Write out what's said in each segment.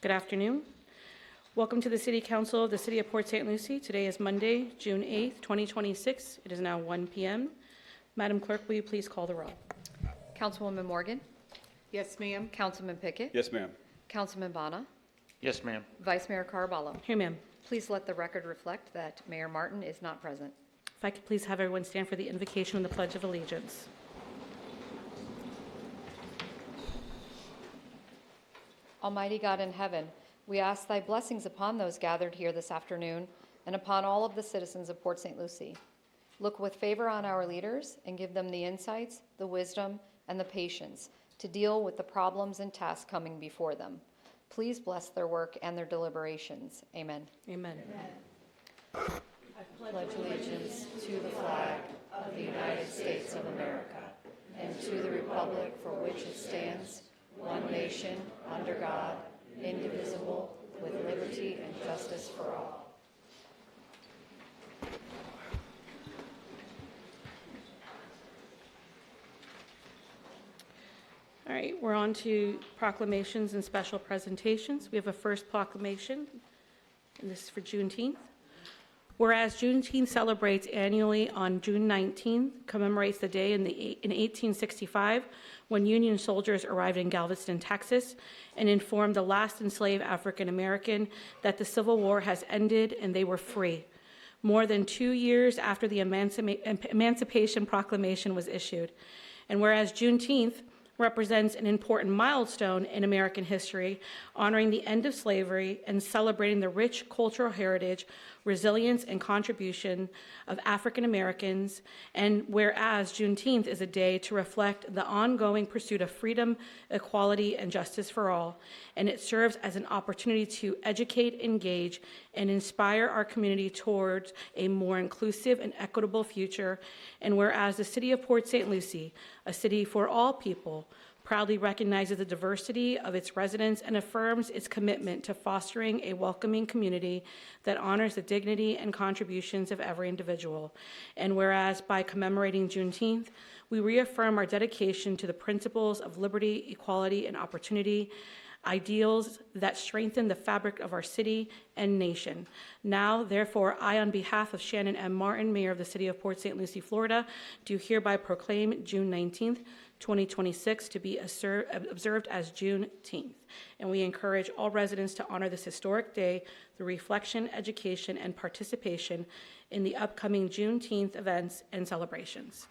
Good afternoon. Welcome to the City Council of the City of Port St. Lucie. Today is Monday, June 8th, 2026. It is now 1 p.m. Madam Clerk, will you please call the roll? Councilwoman Morgan? Yes, ma'am. Councilman Pickett? Yes, ma'am. Councilman Bana? Yes, ma'am. Vice Mayor Caraballo? Here, ma'am. Please let the record reflect that Mayor Martin is not present. If I could please have everyone stand for the invocation and the Pledge of Allegiance. Almighty God in heaven, we ask thy blessings upon those gathered here this afternoon and upon all of the citizens of Port St. Lucie. Look with favor on our leaders and give them the insights, the wisdom, and the patience to deal with the problems and tasks coming before them. Please bless their work and their deliberations. Amen. Amen. I pledge allegiance to the flag of the United States of America and to the republic for which it stands, one nation, under God, indivisible, with liberty and justice for all. All right, we're on to proclamations and special presentations. We have a first proclamation, and this is for Juneteenth. Whereas Juneteenth celebrates annually on June 19th, commemorates the day in 1865 when Union soldiers arrived in Galveston, Texas, and informed the last enslaved African American that the Civil War has ended and they were free. More than 2 years after the Emancipation Proclamation was issued. And whereas Juneteenth represents an important milestone in American history, honoring the end of slavery and celebrating the rich cultural heritage, resilience, and contribution of African Americans, and whereas Juneteenth is a day to reflect the ongoing pursuit of freedom, equality, and justice for all, and it serves as an opportunity to educate, engage, and inspire our community towards a more inclusive and equitable future, and whereas the City of Port St. Lucie, a city for all people, proudly recognizes the diversity of its residents and affirms its commitment to fostering a welcoming community that honors the dignity and contributions of every individual. And whereas by commemorating Juneteenth, we reaffirm our dedication to the principles of liberty, equality, and opportunity, ideals that strengthen the fabric of our city and nation. Now, therefore, I, on behalf of Shannon M. Martin, Mayor of the City of Port St. Lucie, Florida, do hereby proclaim June 19th, 2026 to be observed as Juneteenth. And we encourage all residents to honor this historic day through reflection, education, and participation in the upcoming Juneteenth events and celebrations.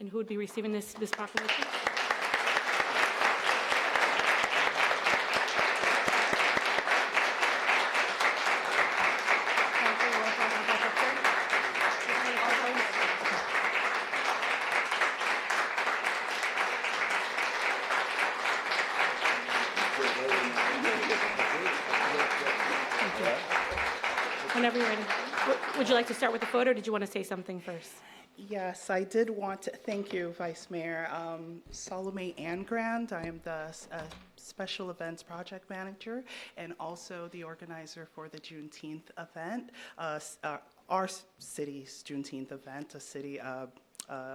And who would be receiving this proclamation? Whenever you're ready. Would you like to start with the photo, or did you want to say something first? Yes, I did want to thank you, Vice Mayor. Salome Angrand, I am the Special Events Project Manager and also the organizer for the Juneteenth event, our city's Juneteenth event, a city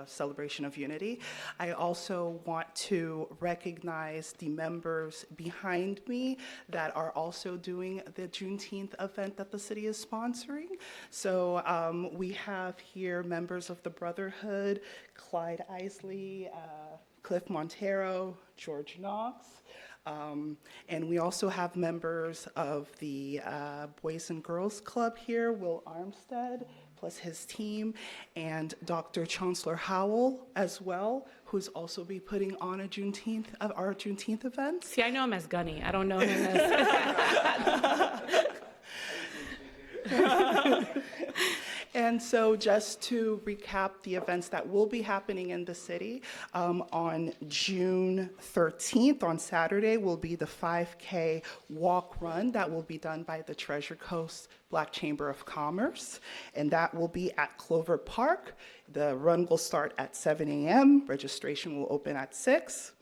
celebration of unity. I also want to recognize the members behind me that are also doing the Juneteenth event that the city is sponsoring. So we have here members of the Brotherhood, Clyde Isley, Cliff Montero, George Knox, and we also have members of the Boys and Girls Club here, Will Armstead, plus his team, and Dr. Chancellor Howell as well, who's also be putting on our Juneteenth events. See, I know him as Gunny. I don't know him as... And so just to recap the events that will be happening in the city, on June 13th, on Saturday, will be the 5K walk run that will be done by the Treasure Coast Black Chamber of Commerce, and that will be at Clover Park. The run will start at 7 a.m. Registration will open at 6.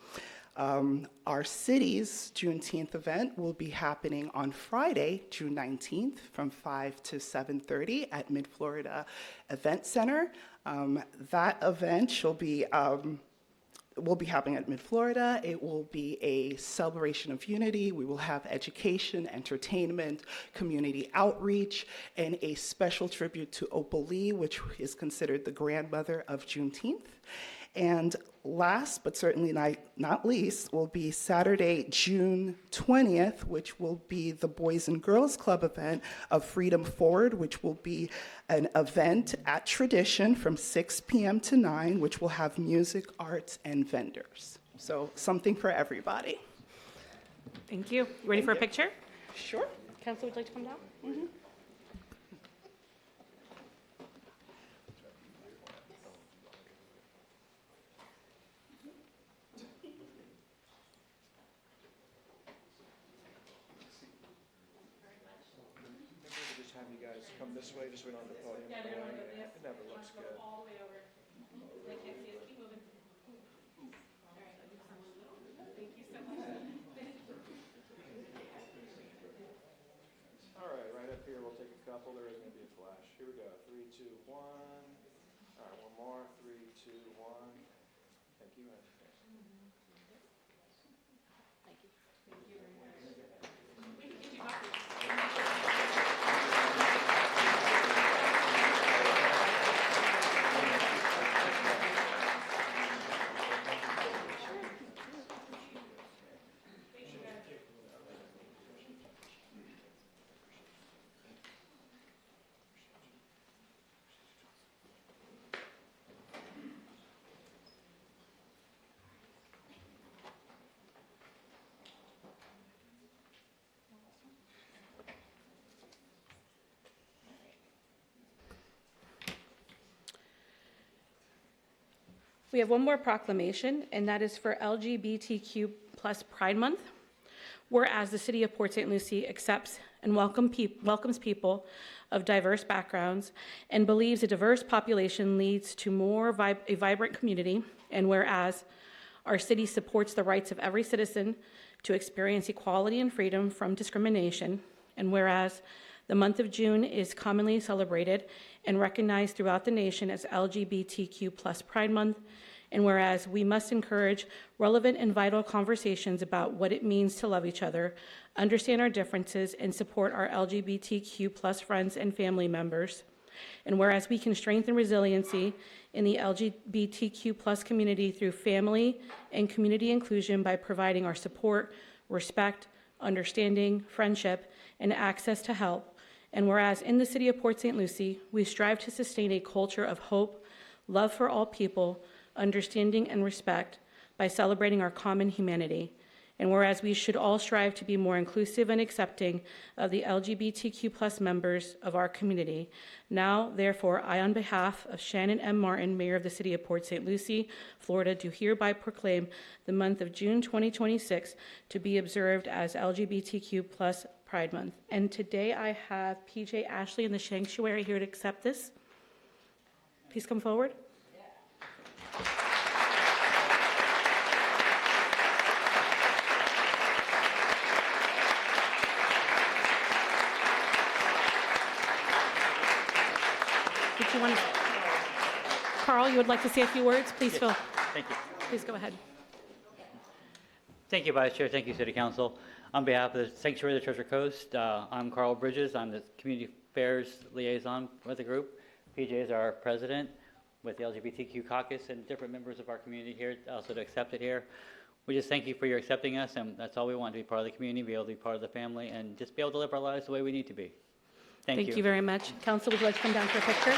Our city's Juneteenth event will be happening on Friday, June 19th, from 5 to 7:30 at Mid-Florida Event Center. That event will be happening at Mid-Florida. It will be a celebration of unity. We will have education, entertainment, community outreach, and a special tribute to Opal Lee, which is considered the grandmother of Juneteenth. And last, but certainly not least, will be Saturday, June 20th, which will be the Boys and Girls Club event of Freedom Forward, which will be an event at Tradition from 6 p.m. to 9, which will have music, arts, and vendors. So something for everybody. Thank you. You ready for a picture? Sure. Council, would you like to come down? Just have you guys come this way, just so we don't have the podium. It never looks good. All the way over. They can't see us. Keep moving. All right. Thank you so much. All right, right up here, we'll take a couple. There is going to be a flash. Here we go. 3, 2, 1. All right, one more. 3, 2, 1. Thank you. We have one more proclamation, and that is for LGBTQ plus Pride Month. Whereas the City of Port St. Lucie accepts and welcomes people of diverse backgrounds and believes a diverse population leads to a vibrant community, and whereas our city supports the rights of every citizen to experience equality and freedom from discrimination, and whereas the month of June is commonly celebrated and recognized throughout the nation as LGBTQ plus Pride Month, and whereas we must encourage relevant and vital conversations about what it means to love each other, understand our differences, and support our LGBTQ plus friends and family members, and whereas we can strengthen resiliency in the LGBTQ plus community through family and community inclusion by providing our support, respect, understanding, friendship, and access to help, and whereas in the City of Port St. Lucie, we strive to sustain a culture of hope, love for all people, understanding, and respect by celebrating our common humanity. And whereas we should all strive to be more inclusive and accepting of the LGBTQ plus members of our community. Now, therefore, I, on behalf of Shannon M. Martin, Mayor of the City of Port St. Lucie, Florida, do hereby proclaim the month of June 2026 to be observed as LGBTQ plus Pride Month. And today I have PJ Ashley in the sanctuary here to accept this. Please come forward. Did you want to, Carl, you would like to say a few words? Please, Phil. Thank you. Please go ahead. Thank you, Vice Chair. Thank you, City Council. On behalf of the Sanctuary of the Treasure Coast, I'm Carl Bridges. I'm the Community Affairs Liaison with the group. PJ is our president with the LGBTQ caucus and different members of our community here also to accept it here. We just thank you for your accepting us, and that's all we want, to be part of the community, be able to be part of the family, and just be able to live our lives the way we need to be. Thank you. Thank you very much. Council, would you like to come down for a picture?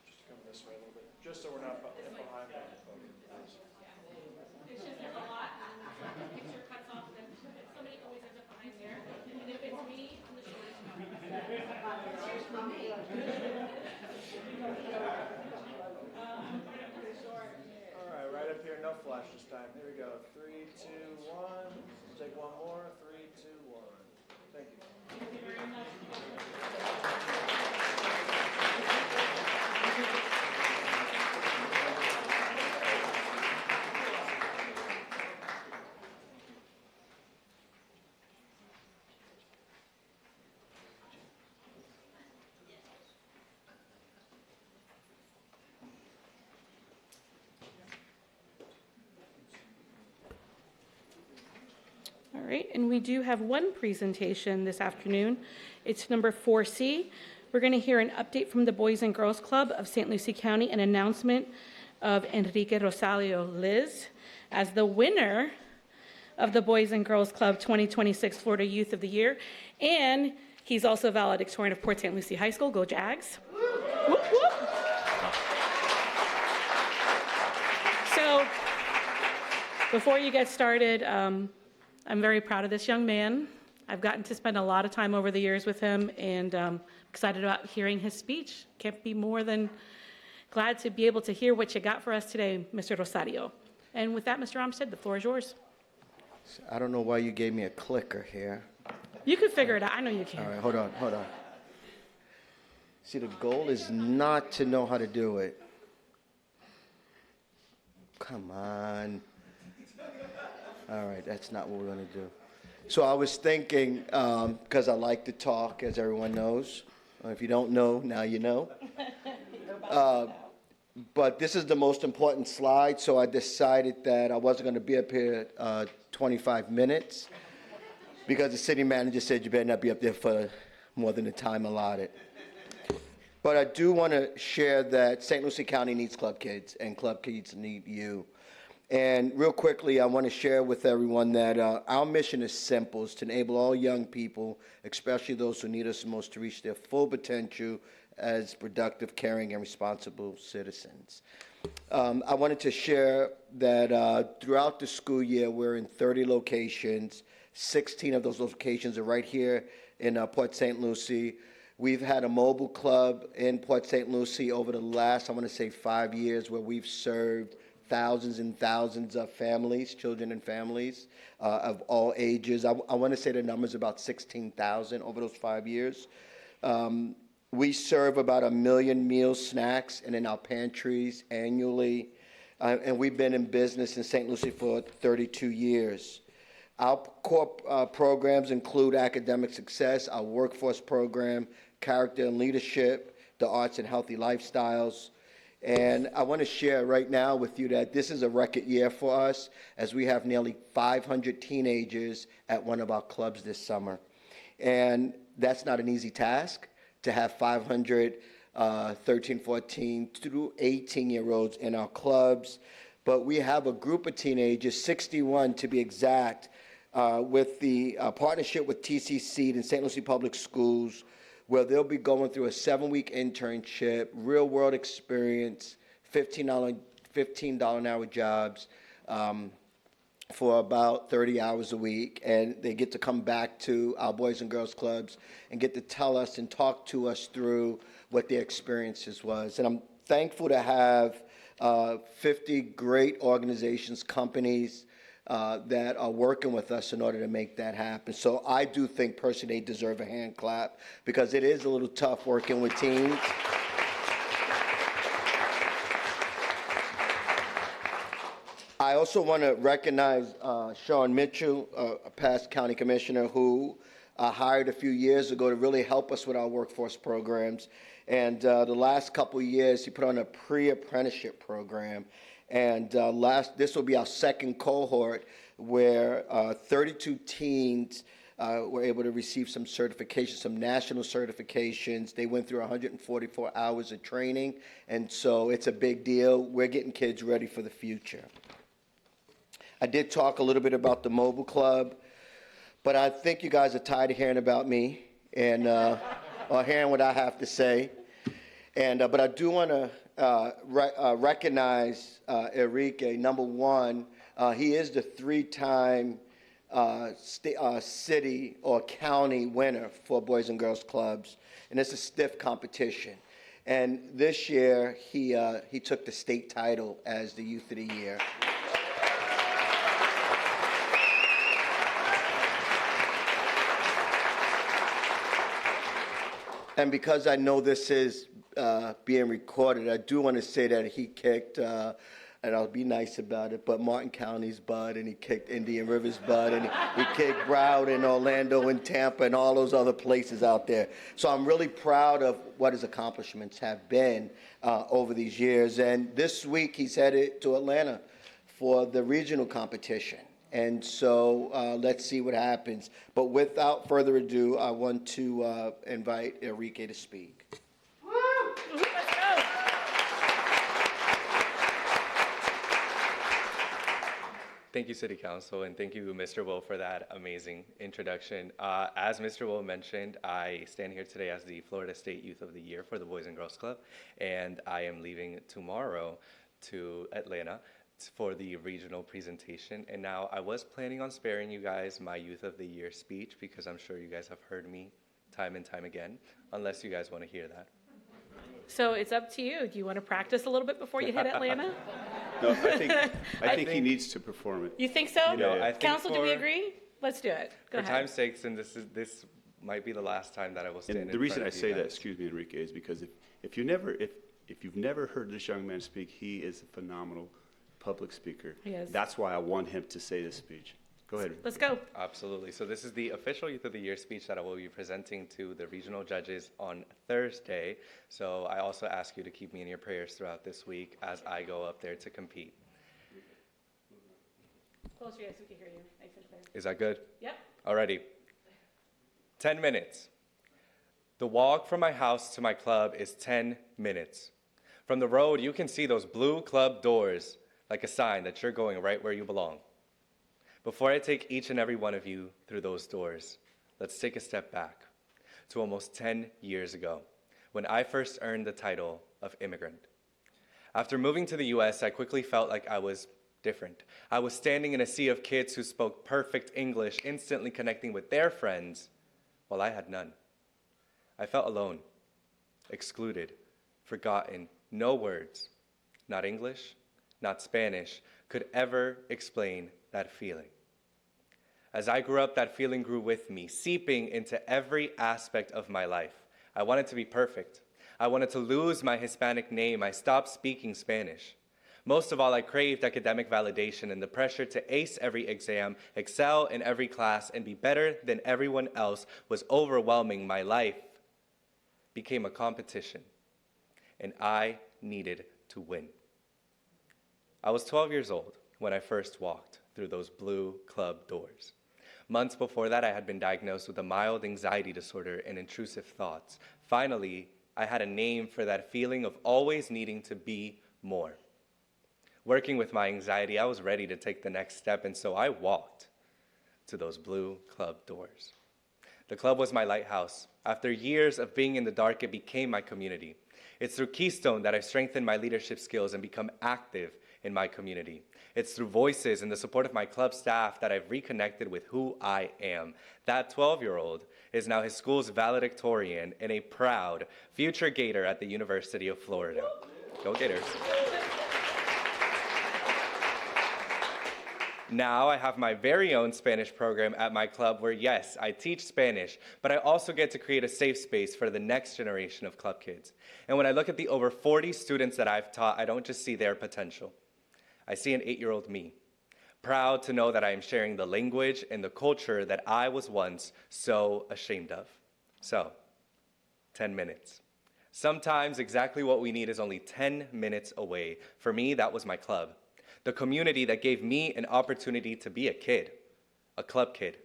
Just come this way a little bit, just so we're not behind them. It's just there's a lot, and the picture cuts off, and somebody always ends up behind there. And if it's me, I'm the shortest one. All right, right up here, no flash this time. Here we go. 3, 2, 1. Take one more. 3, 2, 1. Thank you. right, and we do have one presentation this afternoon. It's number 4C. We're going to hear an update from the Boys and Girls Club of St. Lucie County, an announcement of Enrique Rosario Liz as the winner of the Boys and Girls Club 2026 Florida Youth of the Year. And he's also valedictorian of Port St. Lucie High School. Go Jags. Whoop, whoop. So before you get started, I'm very proud of this young man. I've gotten to spend a lot of time over the years with him, and excited about hearing his speech. Can't be more than glad to be able to hear what you got for us today, Mr. Rosario. And with that, Mr. Armstead, the floor is yours. I don't know why you gave me a clicker here. You can figure it out. I know you can. All right, hold on. See, the goal is not to know how to do it. Come on. All right, that's not what we're going to do. So I was thinking, because I like to talk, as everyone knows. If you don't know, now you know. But this is the most important slide, so I decided that I wasn't going to be up here 25 minutes because the city manager said you better not be up there for more than the time allotted. But I do want to share that St. Lucie County needs club kids, and club kids need you. And real quickly, I want to share with everyone that our mission is simple, is to enable all young people, especially those who need us most, to reach their full potential as productive, caring, and responsible citizens. I wanted to share that throughout the school year, we're in 30 locations. 16 of those locations are right here in Port St. Lucie. We've had a mobile club in Port St. Lucie over the last, I want to say, 5 years, where we've served thousands and thousands of families, children and families of all ages. I want to say the number's about 16,000 over those 5 years. We serve about 1 million meal snacks and in our pantries annually. And we've been in business in St. Lucie for 32 years. Our core programs include academic success, our workforce program, character and leadership, the arts and healthy lifestyles. And I want to share right now with you that this is a record year for us, as we have nearly 500 teenagers at one of our clubs this summer. And that's not an easy task, to have 500 13, 14 through 18-year-olds in our clubs. But we have a group of teenagers, 61 to be exact, with the partnership with TCC in St. Lucie Public Schools, where they'll be going through a 7-week internship, real-world experience, $15 an hour jobs for about 30 hours a week. And they get to come back to our Boys and Girls Clubs and get to tell us and talk to us through what their experiences was. And I'm thankful to have 50 great organizations, companies, that are working with us in order to make that happen. So I do think personally they deserve a hand clap, because it is a little tough working with teens. I also want to recognize Sean Mitchell, a past county commissioner, who hired a few years ago to really help us with our workforce programs. And the last couple of years, he put on a pre-apprenticeship program. And this will be our second cohort, where 32 teens were able to receive some certifications, some national certifications. They went through 144 hours of training, and so it's a big deal. We're getting kids ready for the future. I did talk a little bit about the mobile club, but I think you guys are tired of hearing about me and or hearing what I have to say. And but I do want to recognize Enrique. Number one, he is the 3-time city or county winner for Boys and Girls Clubs, and it's a stiff competition. And this year, he took the state title as the Youth of the Year. And because I know this is being recorded, I do want to say that he kicked, and I'll be nice about it, but Martin County's butt, and he kicked Indian River's butt, and he kicked Broward and Orlando and Tampa and all those other places out there. So I'm really proud of what his accomplishments have been over these years. And this week he's headed to Atlanta for the regional competition. And so let's see what happens. But without further ado, I want to invite Enrique to speak. Let's go. Thank you, City Council, and thank you, Mr. Will, for that amazing introduction. As Mr. Will mentioned, I stand here today as the Florida State Youth of the Year for the Boys and Girls Club, and I am leaving tomorrow to Atlanta for the regional presentation. And now I was planning on sparing you guys my Youth of the Year speech because I'm sure you guys have heard me time and time again, unless you guys want to hear that. So it's up to you. Do you want to practice a little bit before you hit Atlanta? No, I think he needs to perform it. You think so? You know, I think Council, do we for- agree? Let's do it. Go For ahead. time's sakes, and this might be the last time that I will stand And in the reason front I of you say that, guys. excuse me, Enrique, is because if you've never heard this young man speak, he is a phenomenal public speaker. He is. That's why I want him to say this speech. Go ahead. Let's go. Absolutely. So this is the official Youth of the Year speech that I will be presenting to the regional judges on Thursday. So I also ask you to keep me in your prayers throughout this week as I go up there to compete. Closer, yes, we can hear you. Nice and clear. Is that good? Yep. Alrighty. 10 minutes. The walk from my house to my club is 10 minutes. From the road, you can see those blue club doors like a sign that you're going right where you belong. Before I take each and every one of you through those doors, let's take a step back to almost 10 years ago when I first earned the title of immigrant. After moving to the U.S., I quickly felt like I was different. I was standing in a sea of kids who spoke perfect English, instantly connecting with their friends, while I had none. I felt alone, excluded, forgotten. No words, not English, not Spanish, could ever explain that feeling. As I grew up, that feeling grew with me, seeping into every aspect of my life. I wanted to be perfect. I wanted to lose my Hispanic name. I stopped speaking Spanish. Most of all, I craved academic validation, and the pressure to ace every exam, excel in every class, and be better than everyone else was overwhelming. My life became a competition, and I needed to win. I was 12 years old when I first walked through those blue club doors. Months before that, I had been diagnosed with a mild anxiety disorder and intrusive thoughts. Finally, I had a name for that feeling of always needing to be more. Working with my anxiety, I was ready to take the next step, and so I walked to those blue club doors. The club was my lighthouse. After years of being in the dark, it became my community. It's through Keystone that I've strengthened my leadership skills and become active in my community. It's through Voices and the support of my club staff that I've reconnected with who I am. That 12-year-old is now his school's valedictorian and a proud future Gator at the University of Florida. Go Gators. Now I have my very own Spanish program at my club where, yes, I teach Spanish, but I also get to create a safe space for the next generation of club kids. And when I look at the over 40 students that I've taught, I don't just see their potential. I see an 8-year-old me, proud to know that I am sharing the language and the culture that I was once so ashamed of. So, 10 minutes. Sometimes exactly what we need is only 10 minutes away. For me, that was my club. The community that gave me an opportunity to be a kid, a club kid.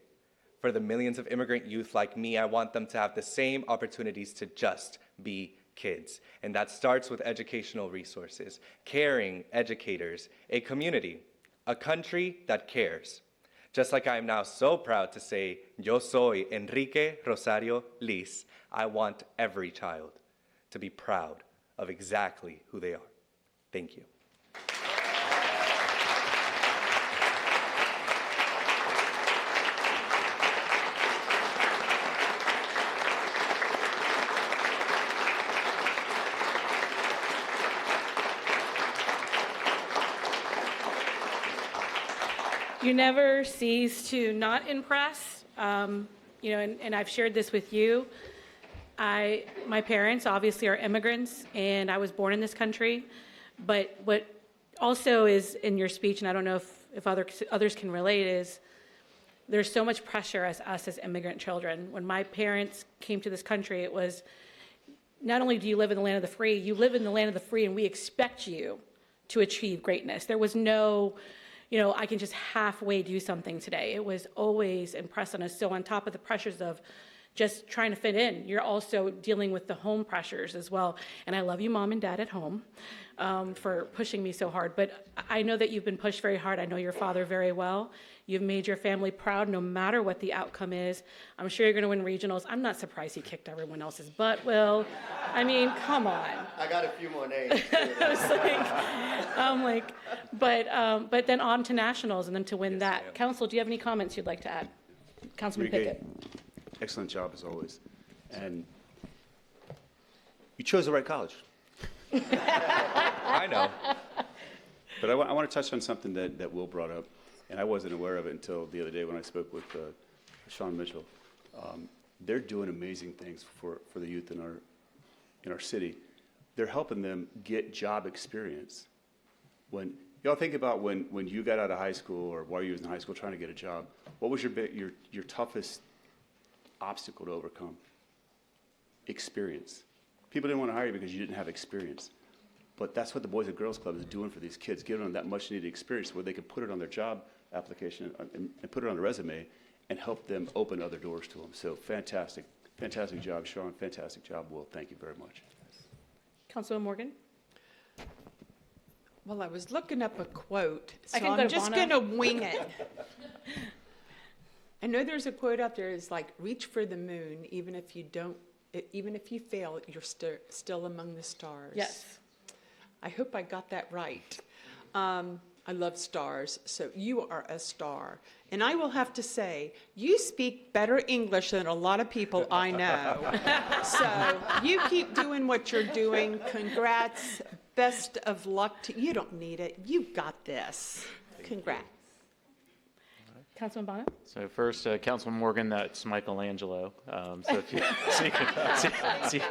For the millions of immigrant youth like me, I want them to have the same opportunities to just be kids. And that starts with educational resources, caring educators, a community, a country that cares. Just like I am now so proud to say, Yo soy Enrique Rosario Liz. I want every child to be proud of exactly who they are. Thank you. You never cease to not impress, and I've shared this with you. My parents obviously are immigrants, and I was born in this country. But what also is in your speech, and I don't know if others can relate, is there's so much pressure as us as immigrant children. When my parents came to this country, it was not only do you live in the land of the free, you live in the land of the free, and we expect you to achieve greatness. There was no I can just halfway do something today. It was always impressed on us. So on top of the pressures of just trying to fit in, you're also dealing with the home pressures as well. And I love you, Mom and Dad at home, for pushing me so hard. But I know that you've been pushed very hard. I know your father very well. You've made your family proud no matter what the outcome is. I'm sure you're going to win regionals. I'm not surprised he kicked everyone else's butt, Will. I mean, come on. I got a few more names. But then on to nationals and then to win that. Council, do you have any comments you'd like to add? Councilman Enrique, Pickett. excellent job as always. And you chose the right college. I know. But I want to touch on something that Will brought up, and I wasn't aware of it until the other day when I spoke with Sean Mitchell. They're doing amazing things for the youth in our city. They're helping them get job experience. When y'all think about when you got out of high school or while you was in high school trying to get a job, what was your toughest obstacle to overcome? Experience. People didn't want to hire you because you didn't have experience. But that's what the Boys and Girls Club is doing for these kids, giving them that much needed experience where they can put it on their job application and put it on a resume and help them open other doors to them. So fantastic job, Sean. Fantastic job, Will. Thank you very much. Councilman Morgan. Well, I was looking up a quote, I so can go I'm to just Bono. going to wing it. I know there's a quote out there is like, reach for the moon, even if you fail, you're still among the stars. Yes. I hope I got that right. I love stars, so you are a star. And I will have to say, you speak better English than a lot of people I know. So you keep doing what you're doing. Congrats. Best of luck to you. Don't need it. You got this. Congrats. Councilman Bono. So first, Councilman Morgan, that's Michelangelo. So if you,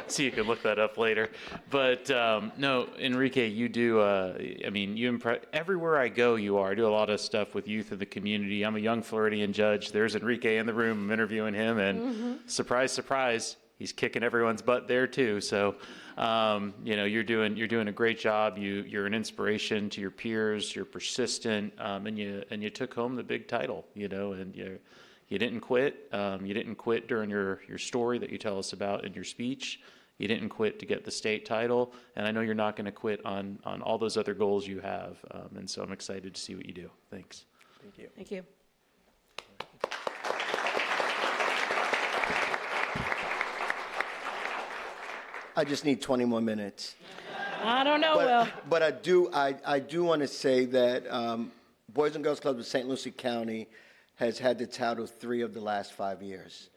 so you can look that up later. But no, Enrique, you do. I mean, you impress everywhere I go. You are. I do a lot of stuff with youth in the community. I'm a young Floridian judge. There's Enrique in the room. I'm interviewing him, and surprise, surprise, he's kicking everyone's butt there too. So. You're doing a great job. You're an inspiration to your peers. You're persistent, and you took home the big title. And you didn't quit. You didn't quit during your story that you tell us about in your speech. You didn't quit to get the state title, and I know you're not going to quit on all those other goals you have. And so I'm excited to see what you do. Thanks. Thank you. Thank you. I just need 20 more minutes. I don't know, Will. But I do want to say that Boys and Girls Club of St. Lucie County has had the title 3 of the last 5 years.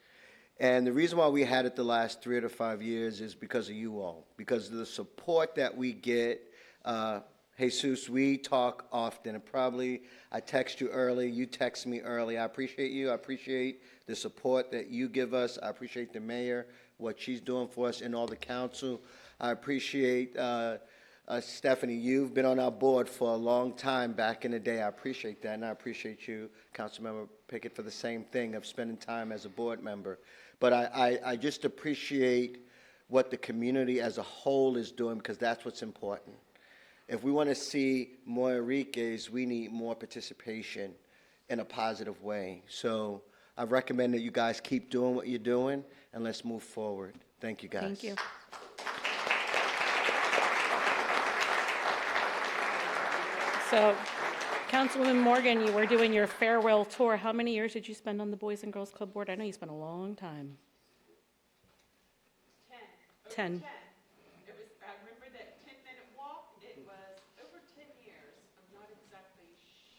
And the reason why we had it the last 3 to 5 years is because of you all, because of the support that we get. Jesus, we talk often, and probably I text you early, you text me early. I appreciate you. I appreciate the support that you give us. I appreciate the mayor, what she's doing for us, and all the council. I appreciate Stephanie. You've been on our board for a long time back in the day. I appreciate that, and I appreciate you, Councilmember Pickett, for the same thing of spending time as a board member. But I just appreciate what the community as a whole is doing, because that's what's important. If we want to see more Enriques, we need more participation in a positive way. So I recommend that you guys keep doing what you're doing, and let's move forward. Thank you, guys. Thank you. So, Councilwoman Morgan, you were doing your farewell tour. How many years did you spend on the Boys and Girls Club board? I know you spent a long time. 10. It was, I remember that 10-minute walk. It was over 10 years. I'm not exactly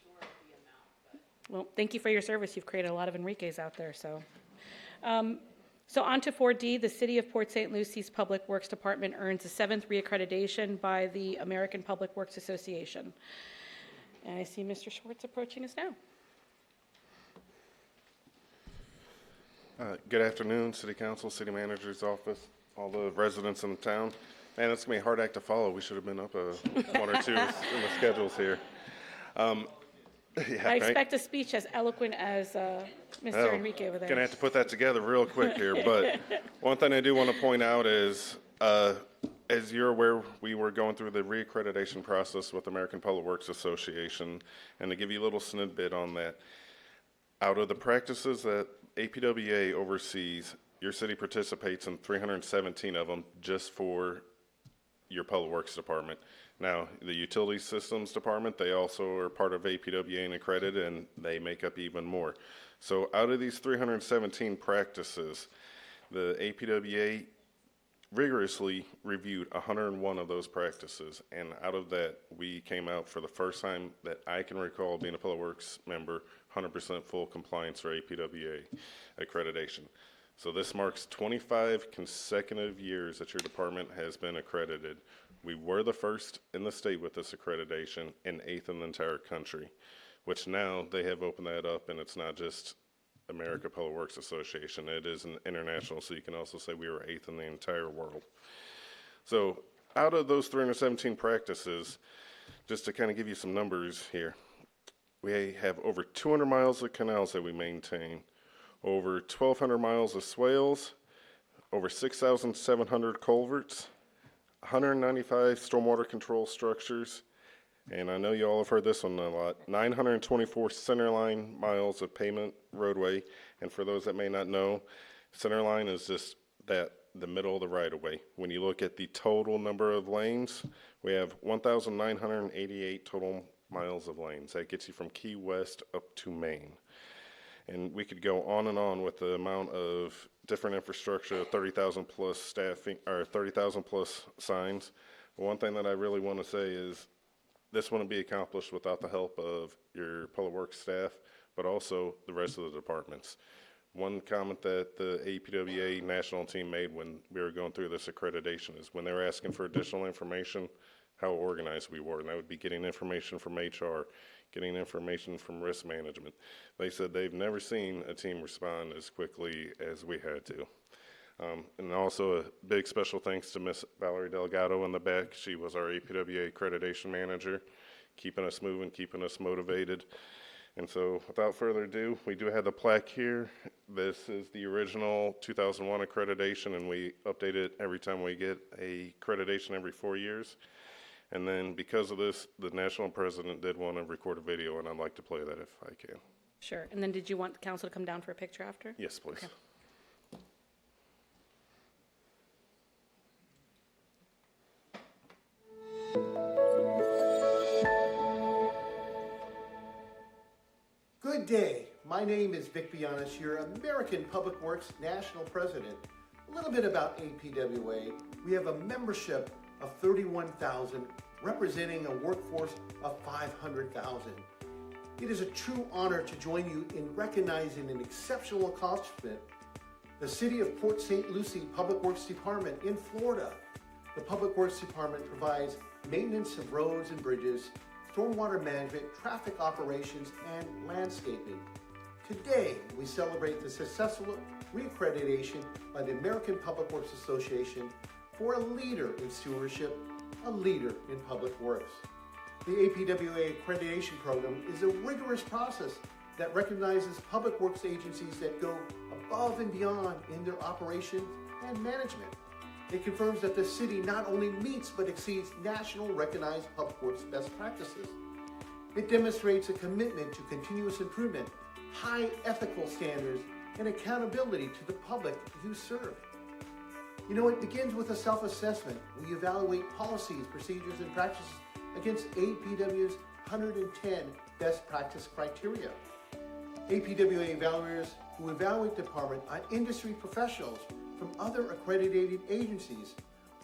sure of the amount, but. Well, thank you for your service. You've created a lot of Enriques out there. So on to 4D. The City of Port St. Lucie's Public Works Department earns a 7th reaccreditation by the American Public Works Association. And I see Mr. Schwartz approaching us now. Good afternoon, City Council, City Manager's Office, all the residents in the town. Man, it's going to be a hard act to follow. We should have been up one or two in the schedules here. I expect a speech as eloquent as Mr. Enrique over there. Going to have to put that together real quick here. But one thing I do want to point out is as you're aware, we were going through the reaccreditation process with American Public Works Association, and to give you a little snippet on that, out of the practices that APWA oversees, your city participates in 317 of them just for your Public Works Department. Now, the Utility Systems Department, they also are part of APWA and accredited, and they make up even more. So out of these 317 practices, the APWA rigorously reviewed 101 of those practices, and out of that, we came out for the first time that I can recall being a Public Works member, 100% full compliance for APWA accreditation. So this marks 25 consecutive years that your department has been accredited. We were the first in the state with this accreditation and 8th in the entire country, which now they have opened that up, and it's not just America Public Works Association. It is an international, so you can also say we were 8th in the entire world. So out of those 317 practices, just to kind of give you some numbers here, we have over 200 miles of canals that we maintain, over 1,200 miles of swales, over 6,700 culverts, 195 stormwater control structures, and I know you all have heard this one a lot, 924 centerline miles of pavement roadway. And for those that may not know, centerline is just the middle of the right-of-way. When you look at the total number of lanes, we have 1,988 total miles of lanes. That gets you from Key West up to Maine. And we could go on and on with the amount of different infrastructure, 30,000 plus staffing, or 30,000 plus signs. But one thing that I really want to say is this wouldn't be accomplished without the help of your public works staff, but also the rest of the departments. One comment that the APWA national team made when we were going through this accreditation is when they were asking for additional information, how organized we were. And that would be getting information from HR, getting information from risk management. They said they've never seen a team respond as quickly as we had to. And also a big special thanks to Miss Valerie Delgado in the back. She was our APWA accreditation manager, keeping us moving, keeping us motivated. And so without further ado, we do have the plaque here. This is the original 2001 accreditation, and we update it every time we get a accreditation every 4 years. And then because of this, the national president did want to record a video, and I'd like to play that if I can. Sure. And then did you want the council to come down for a picture after? Yes, please. Okay. Good day. My name is Vic Bianis, your American Public Works National President. A little bit about APWA. We have a membership of 31,000, representing a workforce of 500,000. It is a true honor to join you in recognizing an exceptional accomplishment. The City of Port St. Lucie Public Works Department in Florida. The Public Works Department provides maintenance of roads and bridges, stormwater management, traffic operations, and landscaping. Today, we celebrate the successful reaccreditation by the American Public Works Association for a leader in stewardship, a leader in public works. The APWA accreditation program is a rigorous process that recognizes public works agencies that go above and beyond in their operations and management. It confirms that the city not only meets but exceeds national recognized public works best practices. It demonstrates a commitment to continuous improvement, high ethical standards, and accountability to the public you serve. You know, it begins with a self-assessment. We evaluate policies, procedures, and practices against APW's 110 best practice criteria. APWA evaluators who evaluate the department are industry professionals from other accredited agencies.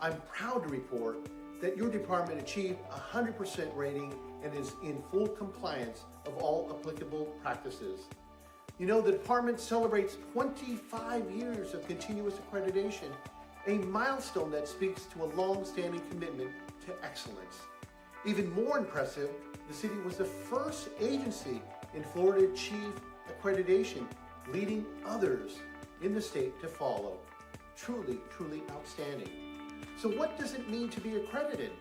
I'm proud to report that your department achieved a 100% rating and is in full compliance of all applicable practices. You know, the department celebrates 25 years of continuous accreditation, a milestone that speaks to a long-standing commitment to excellence. Even more impressive, the city was the first agency in Florida to achieve accreditation, leading others in the state to follow. Truly, truly outstanding. So what does it mean to be accredited?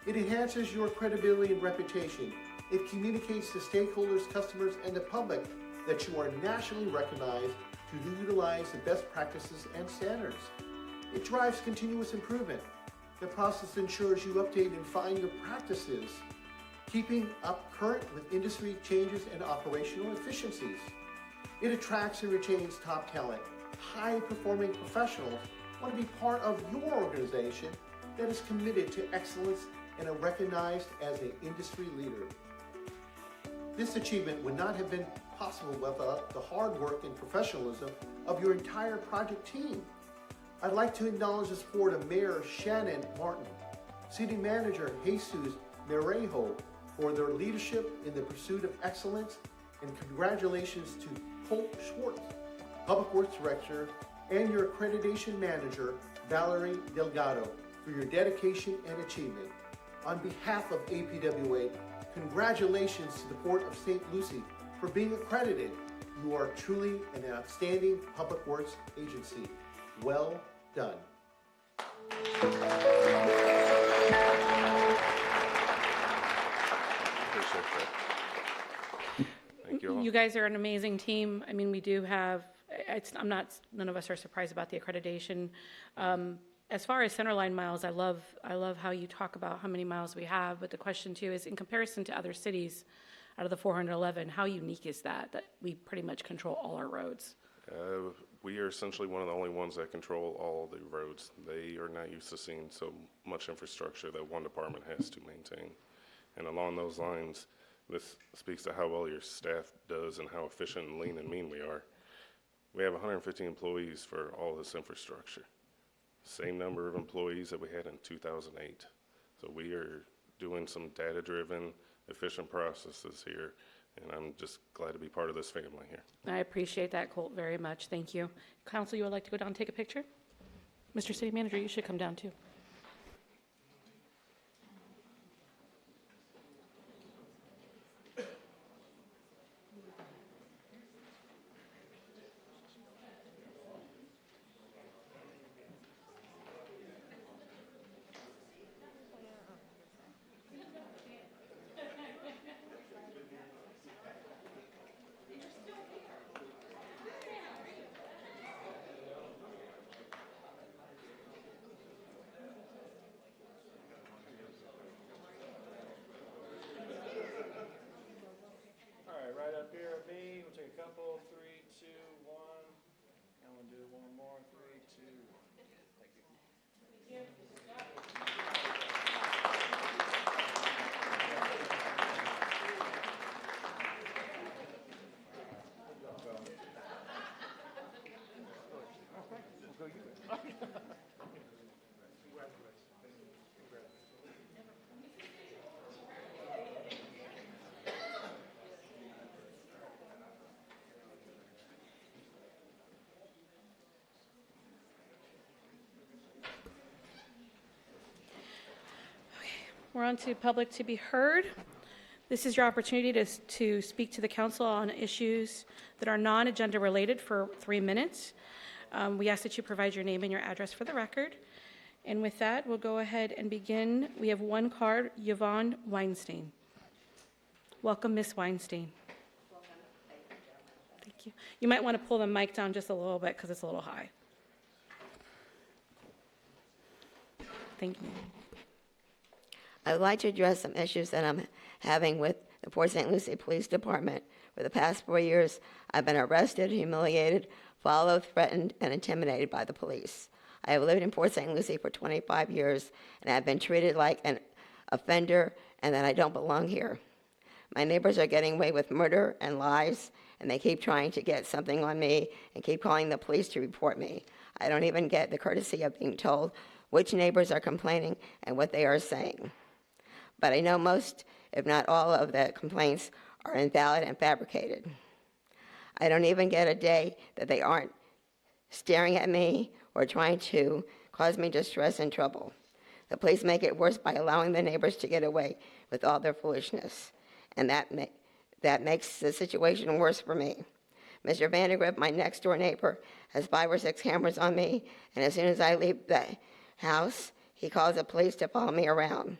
It enhances your credibility and reputation. It communicates to stakeholders, customers, and the public that you are nationally recognized to utilize the best practices and standards. It drives continuous improvement. The process ensures you update and refine your practices, keeping up current with industry changes and operational efficiencies. It attracts and retains top talent. High-performing professionals want to be part of your organization that is committed to excellence and are recognized as an industry leader. This achievement would not have been possible without the hard work and professionalism of your entire project team. I'd like to acknowledge the support of Mayor Shannon Martin, City Manager Jesus Merejo for their leadership in the pursuit of excellence, and congratulations to Colt Schwartz, Public Works Director, and your Accreditation Manager, Valerie Delgado, for your dedication and achievement. On behalf of APWA, congratulations to the Port of St. Lucie for being accredited. You are truly an outstanding public works agency. Well done. Appreciate that. Thank you all. You guys are an amazing team. I mean, we do have, none of us are surprised about the accreditation. As far as centerline miles, I love how you talk about how many miles we have, but the question too is, in comparison to other cities, out of the 411, how unique is that we pretty much control all our roads? We are essentially one of the only ones that control all the roads. They are not used to seeing so much infrastructure that one department has to maintain. And along those lines, this speaks to how well your staff does and how efficient and lean and mean we are. We have 150 employees for all this infrastructure. Same number of employees that we had in 2008. So we are doing some data-driven, efficient processes here, and I'm just glad to be part of this family here. I appreciate that, Colt, very much. Thank you. Council, you would like to go down and take a picture? Mr. City Manager, you should come down too. All right, right up here at me. We'll take a couple. 3, 2, 1. And we'll do one more. 3, 2, 1. Thank you. We're on to public to be heard. This is your opportunity to speak to the council on issues that are non-agenda related for 3 minutes. We ask that you provide your name and your address for the record. And with that, we'll go ahead and begin. We have one card, Yvonne Weinstein. Welcome, Ms. Weinstein. Welcome. Thank you. You might want to pull the mic down just a little bit because it's a little high. Thank you. I would like to address some issues that I'm having with the Port St. Lucie Police Department. For the past 4 years, I've been arrested, humiliated, followed, threatened, and intimidated by the police. I have lived in Port St. Lucie for 25 years, and I've been treated like an offender and that I don't belong here. My neighbors are getting away with murder and lies, and they keep trying to get something on me and keep calling the police to report me. I don't even get the courtesy of being told which neighbors are complaining and what they are saying. But I know most, if not all, of the complaints are invalid and fabricated. I don't even get a day that they aren't staring at me or trying to cause me distress and trouble. The police make it worse by allowing the neighbors to get away with all their foolishness, and that makes the situation worse for me. Mr. Vandergrift, my next-door neighbor, has 5 or 6 cameras on me, and as soon as I leave the house, he calls the police to follow me around.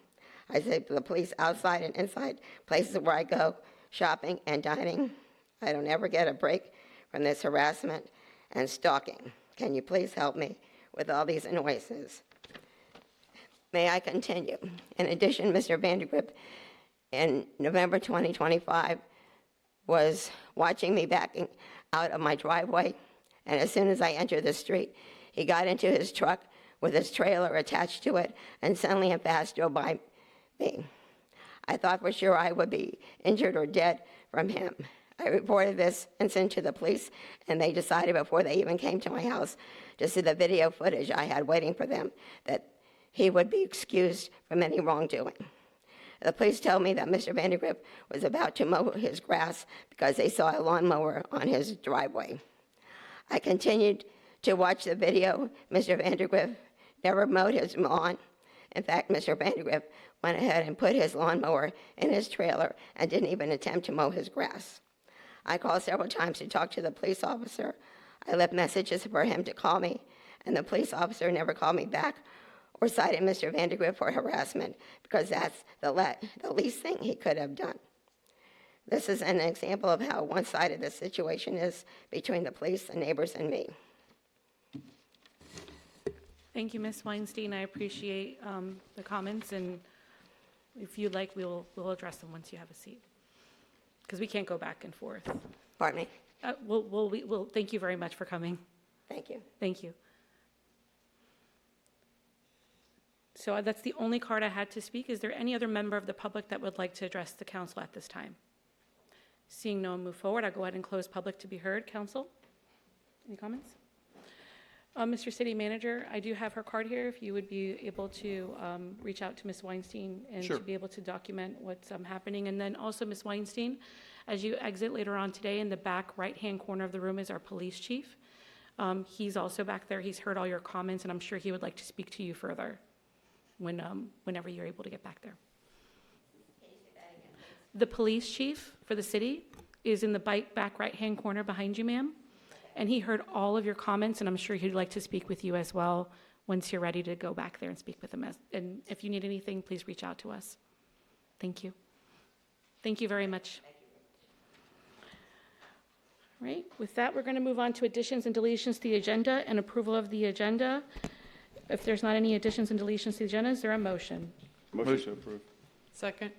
I say to the police outside and inside places where I go shopping and dining. I don't ever get a break from this harassment and stalking. Can you please help me with all these noises? May I continue? In addition, Mr. Vandergrift, in November 2025, was watching me backing out of my driveway, and as soon as I entered the street, he got into his truck with his trailer attached to it, and suddenly and fast drove by me. I thought for sure I would be injured or dead from him. I reported this incident to the police, and they decided before they even came to my house to see the video footage I had waiting for them that he would be excused from any wrongdoing. The police told me that Mr. Vandergrift was about to mow his grass because they saw a lawnmower on his driveway. I continued to watch the video. Mr. Vandergrift never mowed his lawn. In fact, Mr. Vandergrift went ahead and put his lawnmower in his trailer and didn't even attempt to mow his grass. I called several times to talk to the police officer. I left messages for him to call me, and the police officer never called me back or cited Mr. Vandergrift for harassment because that's the least thing he could have done. This is an example of how one-sided the situation is between the police, the neighbors, and me. Thank you, Ms. Weinstein. I appreciate the comments, and if you'd like, we'll address them once you have a seat, because we can't go back and forth. Pardon me? We'll thank you very much for coming. Thank you. Thank you. So that's the only card I had to speak. Is there any other member of the public that would like to address the council at this time? Seeing no one move forward, I'll go ahead and close public to be heard. Council, any comments? Mr. City Manager, I do have her card here. If you would be able to reach out to Ms. Weinstein and Sure. to be able to document what's happening. And then also, Ms. Weinstein, as you exit later on today, in the back right-hand corner of the room is our police chief. He's also back there. He's heard all your comments, and I'm sure he would like to speak to you further whenever you're able to get back there. The police chief for the city is in the back right-hand corner behind you, ma'am. And he heard all of your comments, and I'm sure he'd like to speak with you as well once you're ready to go back there and speak with him. And if you need anything, please reach out to us. Thank you. Thank you very much. All right, with that, we're going to move on to additions and deletions to the agenda and approval of the agenda. If there's not any additions and deletions to the agenda, is there a motion? Motion to approve. Second.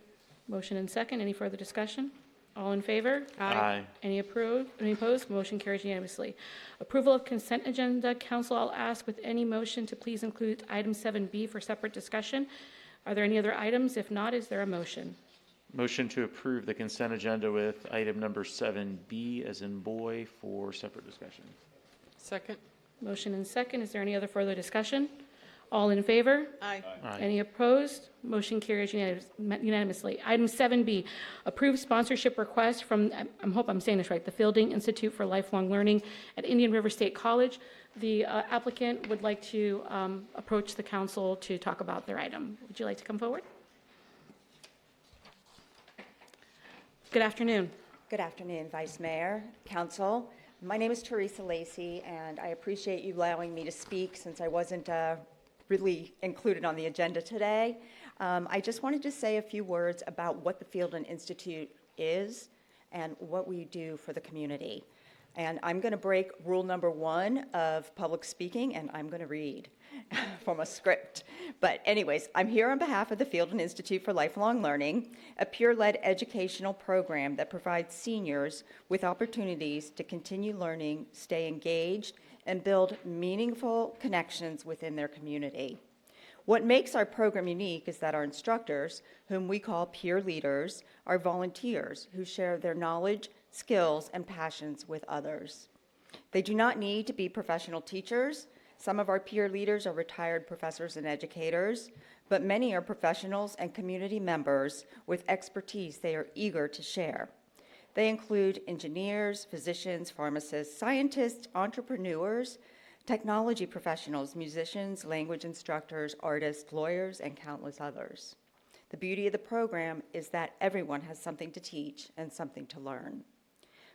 Motion and second. Any further discussion? All in favor? Aye. Any opposed? Motion carries unanimously. Approval of consent agenda. Council, I'll ask with any motion to please include item 7B for separate discussion. Are there any other items? If not, is there a motion? Motion to approve the consent agenda with item number 7B as in boy for separate discussion. Second. Motion and second. Is there any other further discussion? All in favor? Aye. Aye. Any opposed? Motion carries unanimously. Item 7B, approve sponsorship request from, I hope I'm saying this right, the Fielding Institute for Lifelong Learning at Indian River State College. The applicant would like to approach the council to talk about their item. Would you like to come forward? Good afternoon. Good afternoon, Vice Mayor, Council. My name is Teresa Lacey, and I appreciate you allowing me to speak since I wasn't really included on the agenda today. I just wanted to say a few words about what the Fielding Institute is and what we do for the community. And I'm going to break rule number 1 of public speaking, and I'm going to read from a script. But anyways, I'm here on behalf of the Fielding Institute for Lifelong Learning, a peer-led educational program that provides seniors with opportunities to continue learning, stay engaged, and build meaningful connections within their community. What makes our program unique is that our instructors, whom we call peer leaders, are volunteers who share their knowledge, skills, and passions with others. They do not need to be professional teachers. Some of our peer leaders are retired professors and educators, but many are professionals and community members with expertise they are eager to share. They include engineers, physicians, pharmacists, scientists, entrepreneurs, technology professionals, musicians, language instructors, artists, lawyers, and countless others. The beauty of the program is that everyone has something to teach and something to learn.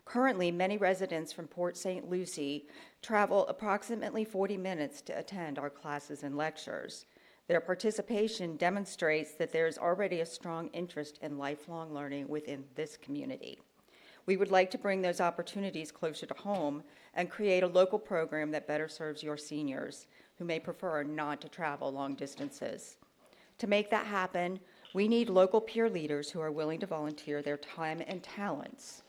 Currently, many residents from Port St. Lucie travel approximately 40 minutes to attend our classes and lectures. Their participation demonstrates that there is already a strong interest in lifelong learning within this community. We would like to bring those opportunities closer to home and create a local program that better serves your seniors who may prefer not to travel long distances. To make that happen, we need local peer leaders who are willing to volunteer their time and talents.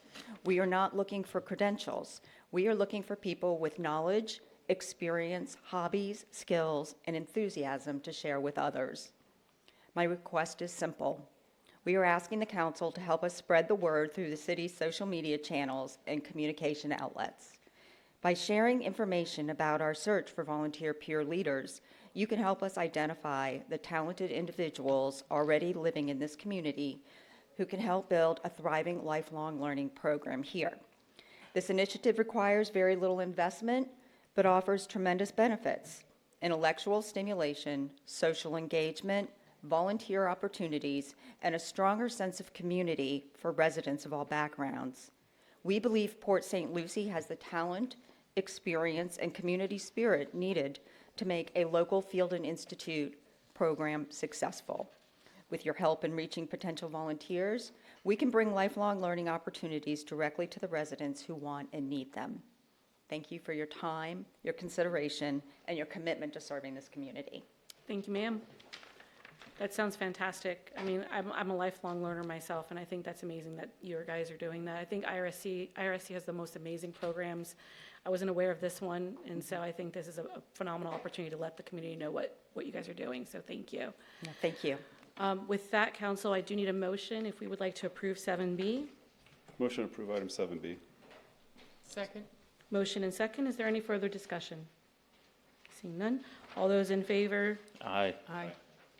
We are not looking for credentials. We are looking for people with knowledge, experience, hobbies, skills, and enthusiasm to share with others. My request is simple. We are asking the council to help us spread the word through the city's social media channels and communication outlets. By sharing information about our search for volunteer peer leaders, you can help us identify the talented individuals already living in this community who can help build a thriving lifelong learning program here. This initiative requires very little investment, but offers tremendous benefits: intellectual stimulation, social engagement, volunteer opportunities, and a stronger sense of community for residents of all backgrounds. We believe Port St. Lucie has the talent, experience, and community spirit needed to make a local Field and Institute program successful. With your help in reaching potential volunteers, we can bring lifelong learning opportunities directly to the residents who want and need them. Thank you for your time, your consideration, and your commitment to serving this community. Thank you, ma'am. That sounds fantastic. I mean, I'm a lifelong learner myself, and I think that's amazing that you guys are doing that. I think IRSC has the most amazing programs. I wasn't aware of this one, and so I think this is a phenomenal opportunity to let the community know what you guys are doing, so thank you. No, thank you. With that, council, I do need a motion if we would like to approve 7B. Motion to approve item 7B. Second. Motion and second. Is there any further discussion? Seeing none. All those in favor? Aye. Aye.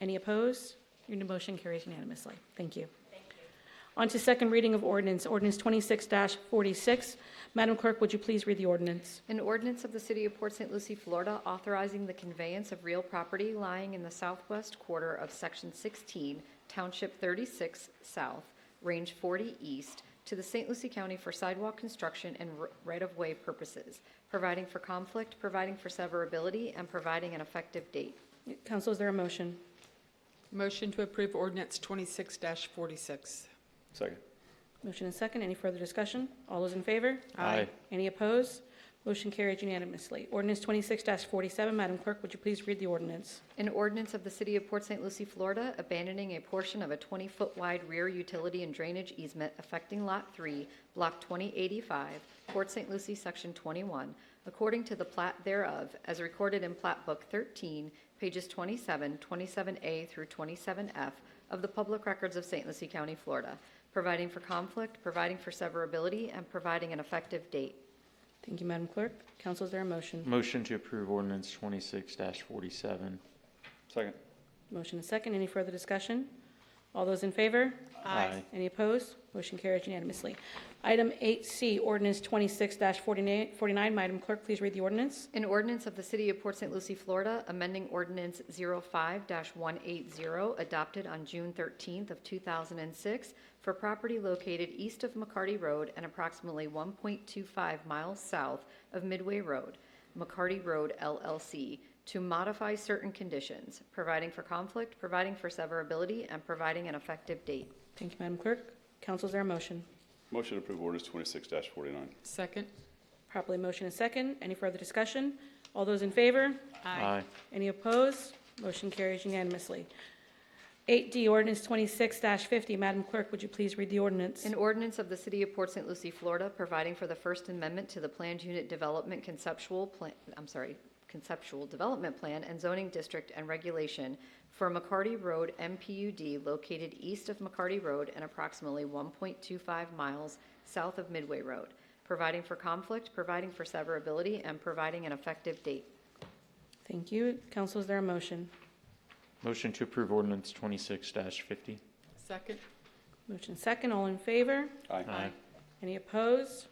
Any opposed? Your motion carries unanimously. Thank you. On to second reading of ordinance 26-46. Madam Clerk, would you please read the ordinance? An ordinance of the City of Port St. Lucie, Florida, authorizing the conveyance of real property lying in the southwest quarter of Section 16, Township 36 South, Range 40 East, to the St. Lucie County for sidewalk construction and right-of-way purposes, providing for conflict, providing for severability, and providing an effective date. Council, is there a motion? Motion to approve ordinance 26-46. Second. Motion and second. Any further discussion? All those in favor? Aye. Any opposed? Motion carried unanimously. Ordinance 26-47. Madam Clerk, would you please read the ordinance? An ordinance of the City of Port St. Lucie, Florida, abandoning a portion of a 20-foot wide rear utility and drainage easement affecting Lot 3, Block 2085, Port St. Lucie, Section 21, according to the plat thereof, as recorded in Plat Book 13, pages 27, 27A through 27F of the Public Records of St. Lucie County, Florida, providing for conflict, providing for severability, and providing an effective date. Thank you, Madam Clerk. Council, is there a motion? Motion to approve ordinance 26-47. Second. Motion and second. Any further discussion? All those in favor? Aye. Any opposed? Motion carries unanimously. Item 8C, ordinance 26-49. Madam Clerk, please read the ordinance. An ordinance of the City of Port St. Lucie, Florida, amending ordinance 05-180 adopted on June 13th of 2006 for property located east of McCarty Road and approximately 1.25 miles south of Midway Road, McCarty Road LLC, to modify certain conditions, providing for conflict, providing for severability, and providing an effective date. Thank you, Madam Clerk. Council, is there a motion? Motion to approve ordinance 26-49. Second. Properly motion and second. Any further discussion? All those in favor? Aye. Any opposed? Motion carries unanimously. 8D, ordinance 26-50. Madam Clerk, would you please read the ordinance? An ordinance of the City of Port St. Lucie, Florida, providing for the First Amendment to the Planned Unit Development Conceptual Development Plan and Zoning District and Regulation for McCarty Road MPUD located east of McCarty Road and approximately 1.25 miles south of Midway Road, providing for conflict, providing for severability, and providing an effective date. Thank you. Council, is there a motion? Motion to approve ordinance 26-50. Second. Motion second. All in favor? Aye. Any opposed?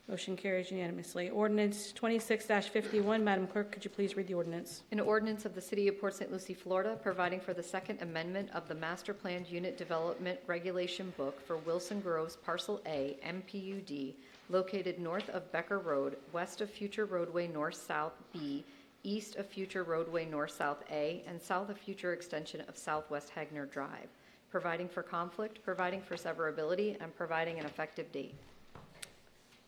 Motion carries unanimously. Ordinance 26-51. Madam Clerk, could you please read the ordinance? An ordinance of the City of Port St. Lucie, Florida, providing for the Second Amendment of the Master Planned Unit Development Regulation Book for Wilson Groves Parcel A, MPUD, located north of Becker Road, west of future roadway north-south B, east of future roadway north-south A, and south of future extension of Southwest Hagner Drive, providing for conflict, providing for severability, and providing an effective date.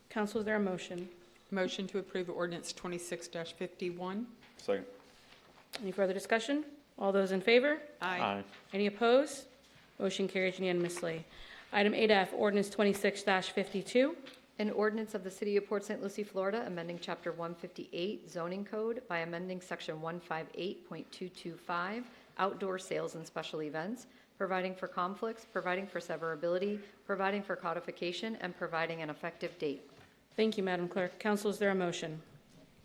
Council, is there a motion? Motion to approve ordinance 26-51. Second. Any further discussion? All those in favor? Aye. Any opposed? Motion carries unanimously. Item 8F, ordinance 26-52. An ordinance of the City of Port St. Lucie, Florida, amending Chapter 158 zoning code by amending Section 158.225 outdoor sales and special events, providing for conflicts, providing for severability, providing for codification, and providing an effective date. Thank you, Madam Clerk. Council, is there a motion?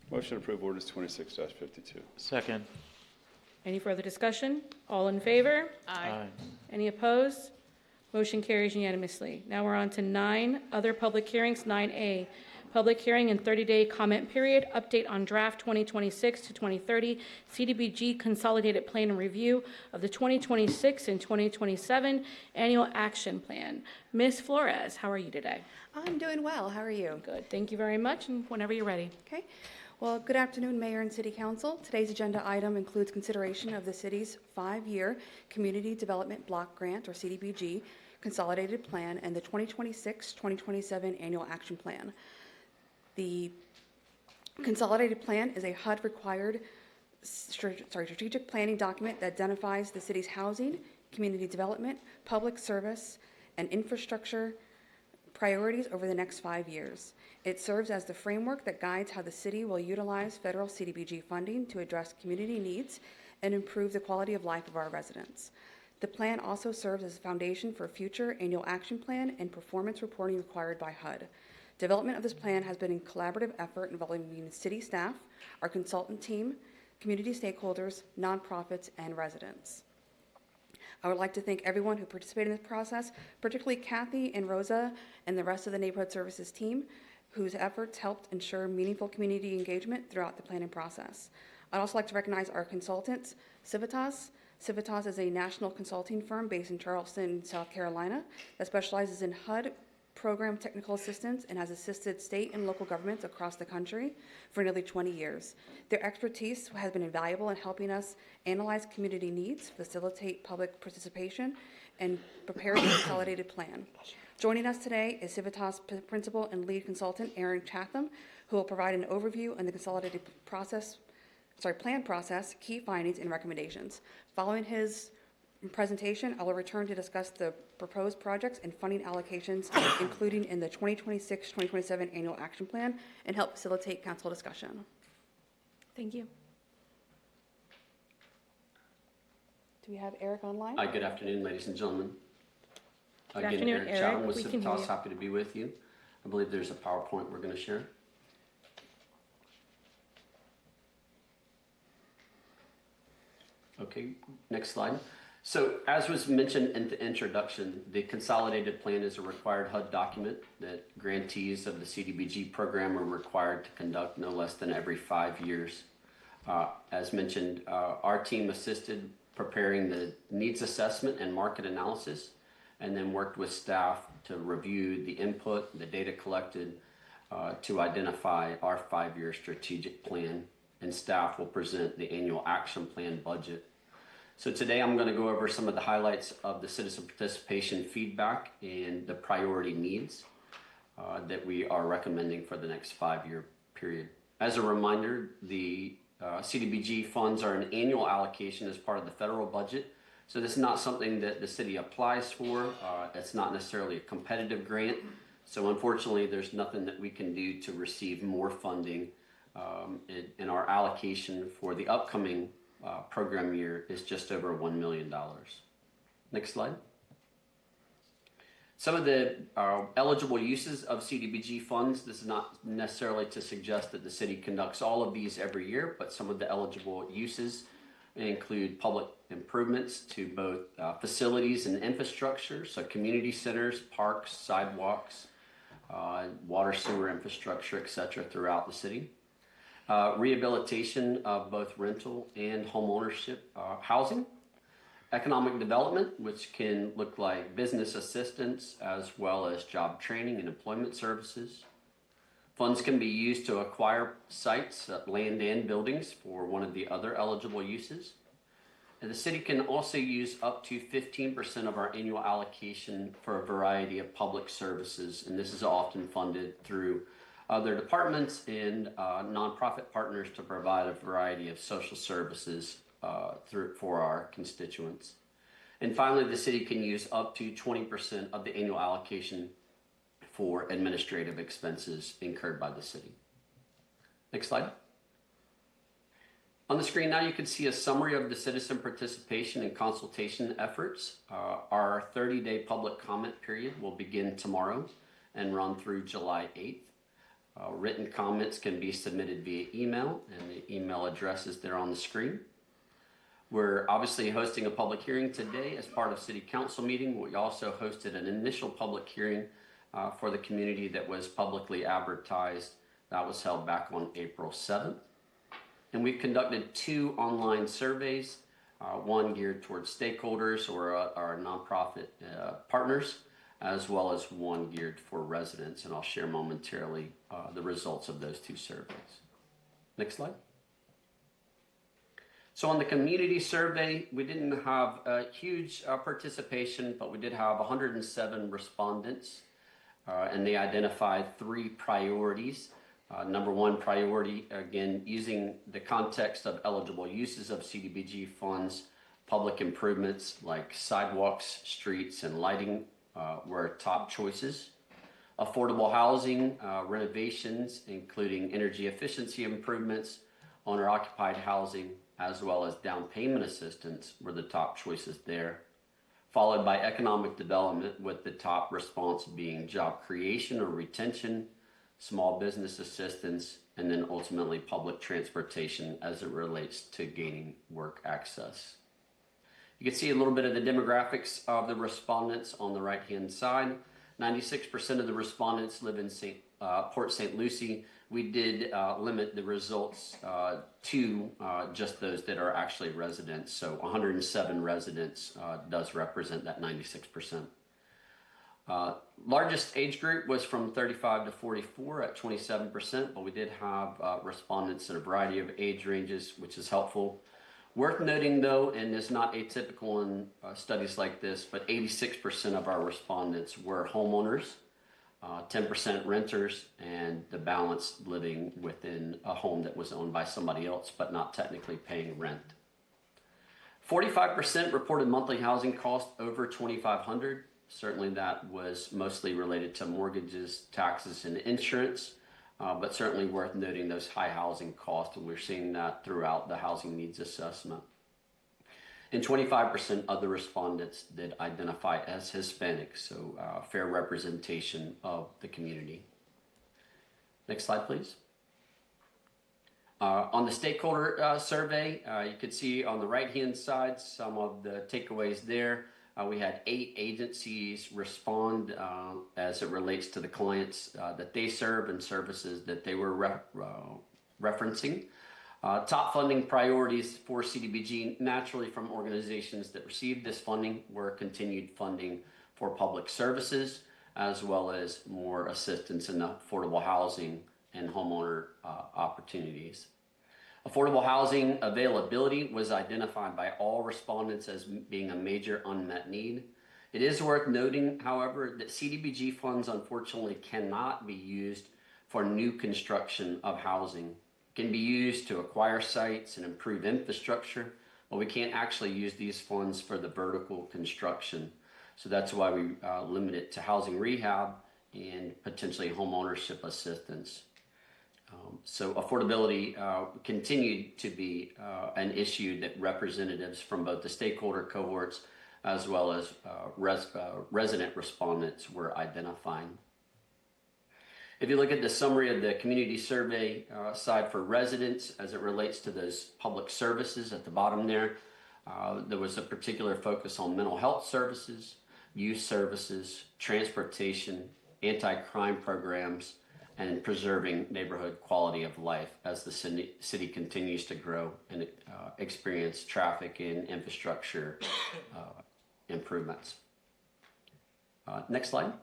Motion to approve ordinance 26-52. Second. Any further discussion? All in favor? Aye. Any opposed? Motion carries unanimously. Now we're on to 9, other public hearings. 9A, public hearing and 30-day comment period, update on draft 2026 to 2030 CDBG consolidated plan and review of the 2026 and 2027 annual action plan. Ms. Flores, how are you today? I'm doing well. How are you? Good. Thank you very much, and whenever you're ready. Okay. Well, good afternoon, Mayor and City Council. Today's agenda item includes consideration of the city's 5-year Community Development Block Grant, or CDBG, consolidated plan and the 2026-2027 annual action plan. The consolidated plan is a HUD-required strategic planning document that identifies the city's housing, community development, public service, and infrastructure priorities over the next 5 years. It serves as the framework that guides how the city will utilize federal CDBG funding to address community needs and improve the quality of life of our residents. The plan also serves as a foundation for future annual action plan and performance reporting required by HUD. Development of this plan has been a collaborative effort involving city staff, our consultant team, community stakeholders, nonprofits, and residents. I would like to thank everyone who participated in this process, particularly Kathy and Rosa and the rest of the Neighborhood Services team, whose efforts helped ensure meaningful community engagement throughout the planning process. I'd also like to recognize our consultants, Civitas. Civitas is a national consulting firm based in Charleston, South Carolina, that specializes in HUD program technical assistance and has assisted state and local governments across the country for nearly 20 years. Their expertise has been invaluable in helping us analyze community needs, facilitate public participation, and prepare the consolidated plan. Joining us today is Civitas Principal and Lead Consultant Aaron Chatham, who will provide an overview on the consolidated plan process, key findings, and recommendations. Following his presentation, I will return to discuss the proposed projects and funding allocations, including in the 2026-2027 annual action plan, and help facilitate council discussion. Thank you. Do we have Eric online? Hi, good afternoon, ladies and gentlemen. Good afternoon, Eric. Chatham with We can hear Civitas, you. happy to be with you. I believe there's a PowerPoint we're going to share. Okay, next slide. So as was mentioned in the introduction, the consolidated plan is a required HUD document that grantees of the CDBG program are required to conduct no less than every 5 years. As mentioned, our team assisted preparing the needs assessment and market analysis, and then worked with staff to review the input, the data collected, to identify our 5-year strategic plan, and staff will present the annual action plan budget. So today I'm going to go over some of the highlights of the citizen participation feedback and the priority needs that we are recommending for the next 5-year period. As a reminder, the CDBG funds are an annual allocation as part of the federal budget. So this is not something that the city applies for. It's not necessarily a competitive grant. So unfortunately, there's nothing that we can do to receive more funding. And our allocation for the upcoming program year is just over $1 million. Next slide. Some of the eligible uses of CDBG funds, this is not necessarily to suggest that the city conducts all of these every year, but some of the eligible uses include public improvements to both facilities and infrastructure, so community centers, parks, sidewalks, water, sewer infrastructure, etc. throughout the city. Rehabilitation of both rental and home ownership housing. Economic development, which can look like business assistance as well as job training and employment services. Funds can be used to acquire sites, land and buildings for one of the other eligible uses. And the city can also use up to 15% of our annual allocation for a variety of public services, and this is often funded through other departments and nonprofit partners to provide a variety of social services for our constituents. And finally, the city can use up to 20% of the annual allocation for administrative expenses incurred by the city. Next slide. On the screen now, you can see a summary of the citizen participation and consultation efforts. Our 30-day public comment period will begin tomorrow and run through July 8th. Written comments can be submitted via email, and the email address is there on the screen. We're obviously hosting a public hearing today as part of City Council meeting. We also hosted an initial public hearing for the community that was publicly advertised. That was held back on April 7th. And we've conducted 2 online surveys, one geared towards stakeholders or our nonprofit partners, as well as one geared for residents. And I'll share momentarily the results of those 2 surveys. Next slide. So on the community survey, we didn't have a huge participation, but we did have 107 respondents, and they identified 3 priorities. Number 1 priority, again, using the context of eligible uses of CDBG funds, public improvements like sidewalks, streets, and lighting were top choices. Affordable housing, renovations, including energy efficiency improvements, owner-occupied housing, as well as down payment assistance were the top choices there. Followed by economic development, with the top response being job creation or retention, small business assistance, and then ultimately public transportation as it relates to gaining work access. You can see a little bit of the demographics of the respondents on the right-hand side. 96% of the respondents live in Port St. Lucie. We did limit the results to just those that are actually residents. So 107 residents does represent that 96%. Largest age group was from 35 to 44 at 27%, but we did have respondents in a variety of age ranges, which is helpful. Worth noting though, and it's not atypical in studies like this, but 86% of our respondents were homeowners, 10% renters, and the balance living within a home that was owned by somebody else, but not technically paying rent. 45% reported monthly housing cost over $2,500. Certainly that was mostly related to mortgages, taxes, and insurance, but certainly worth noting those high housing costs, and we're seeing that throughout the housing needs assessment. And 25% of the respondents did identify as Hispanic, so fair representation of the community. Next slide, please. On the stakeholder survey, you can see on the right-hand side some of the takeaways there. We had 8 agencies respond as it relates to the clients that they serve and services that they were referencing. Top funding priorities for CDBG, naturally from organizations that received this funding, were continued funding for public services, as well as more assistance in affordable housing and homeowner opportunities. Affordable housing availability was identified by all respondents as being a major unmet need. It is worth noting, however, that CDBG funds unfortunately cannot be used for new construction of housing. It can be used to acquire sites and improve infrastructure, but we can't actually use these funds for the vertical construction. So that's why we limit it to housing rehab and potentially home ownership assistance. So affordability continued to be an issue that representatives from both the stakeholder cohorts as well as resident respondents were identifying. If you look at the summary of the community survey side for residents as it relates to those public services at the bottom there, there was a particular focus on mental health services, youth services, transportation, anti-crime programs, and preserving neighborhood quality of life as the city continues to grow and experience traffic and infrastructure improvements. Next slide.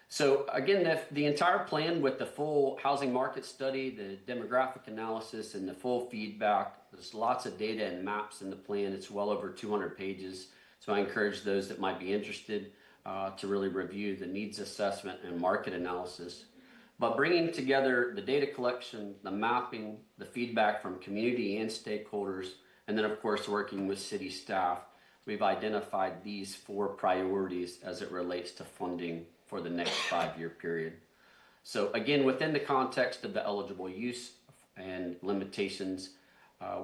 So again, the entire plan with the full housing market study, the demographic analysis, and the full feedback, there's lots of data and maps in the plan. It's well over 200 pages. So I encourage those that might be interested to really review the needs assessment and market analysis. But bringing together the data collection, the mapping, the feedback from community and stakeholders, And then, of course, working with city staff, we've identified these 4 priorities as it relates to funding for the next 5-year period. So again, within the context of the eligible use and limitations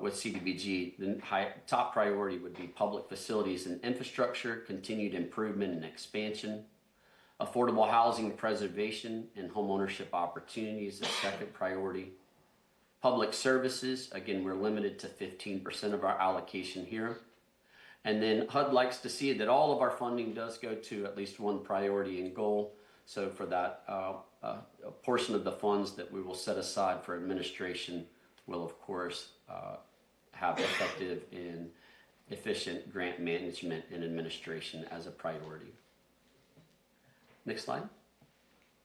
with CDBG, the top priority would be public facilities and infrastructure, continued improvement and expansion, affordable housing preservation and homeownership opportunities is second priority. Public services, again, we're limited to 15% of our allocation here. And then HUD likes to see that all of our funding does go to at least one priority and goal. So for that, a portion of the funds that we will set aside for administration will, of course, have effective and efficient grant management and administration as a priority. Next slide.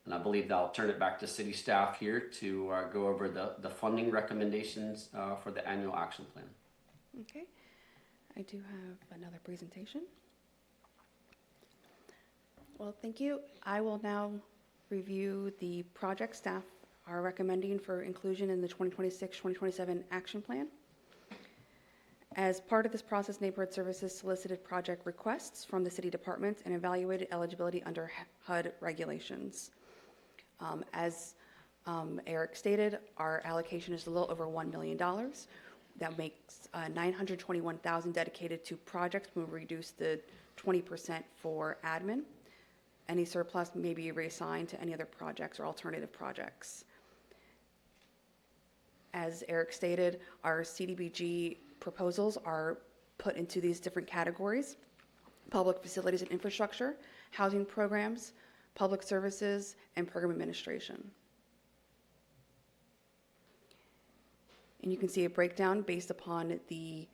And I believe that I'll turn it back to city staff here to go over the funding recommendations for the annual action plan. Okay. I do have another presentation. Well, thank you. I will now review the project staff are recommending for inclusion in the 2026-2027 action plan. As part of this process, Neighborhood Services solicited project requests from the city departments and evaluated eligibility under HUD regulations. As Eric stated, our allocation is a little over $1 million. That makes $921,000 dedicated to projects. We'll reduce the 20% for admin. Any surplus may be reassigned to any other projects or alternative projects. As Eric stated, our CDBG proposals are put into these different categories: public facilities and infrastructure, housing programs, public services, and program administration. And you can see a breakdown based upon the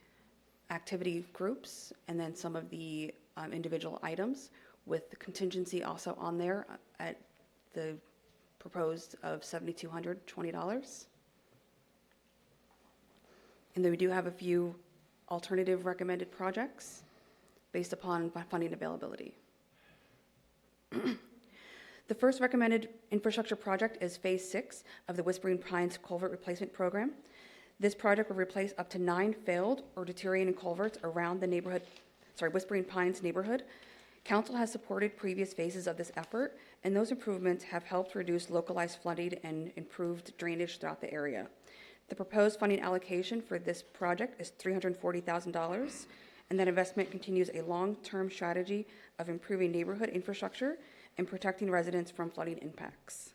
activity groups and then some of the individual items, with the contingency also on there at the proposed of $7,220. And then we do have a few alternative recommended projects based upon funding availability. The first recommended infrastructure project is Phase 6 of the Whispering Pines Culvert Replacement Program. This project will replace up to 9 failed or deteriorating culverts around the Whispering Pines neighborhood. Council has supported previous phases of this effort, and those improvements have helped reduce localized flooding and improved drainage throughout the area. The proposed funding allocation for this project is $340,000, and that investment continues a long-term strategy of improving neighborhood infrastructure and protecting residents from flooding impacts.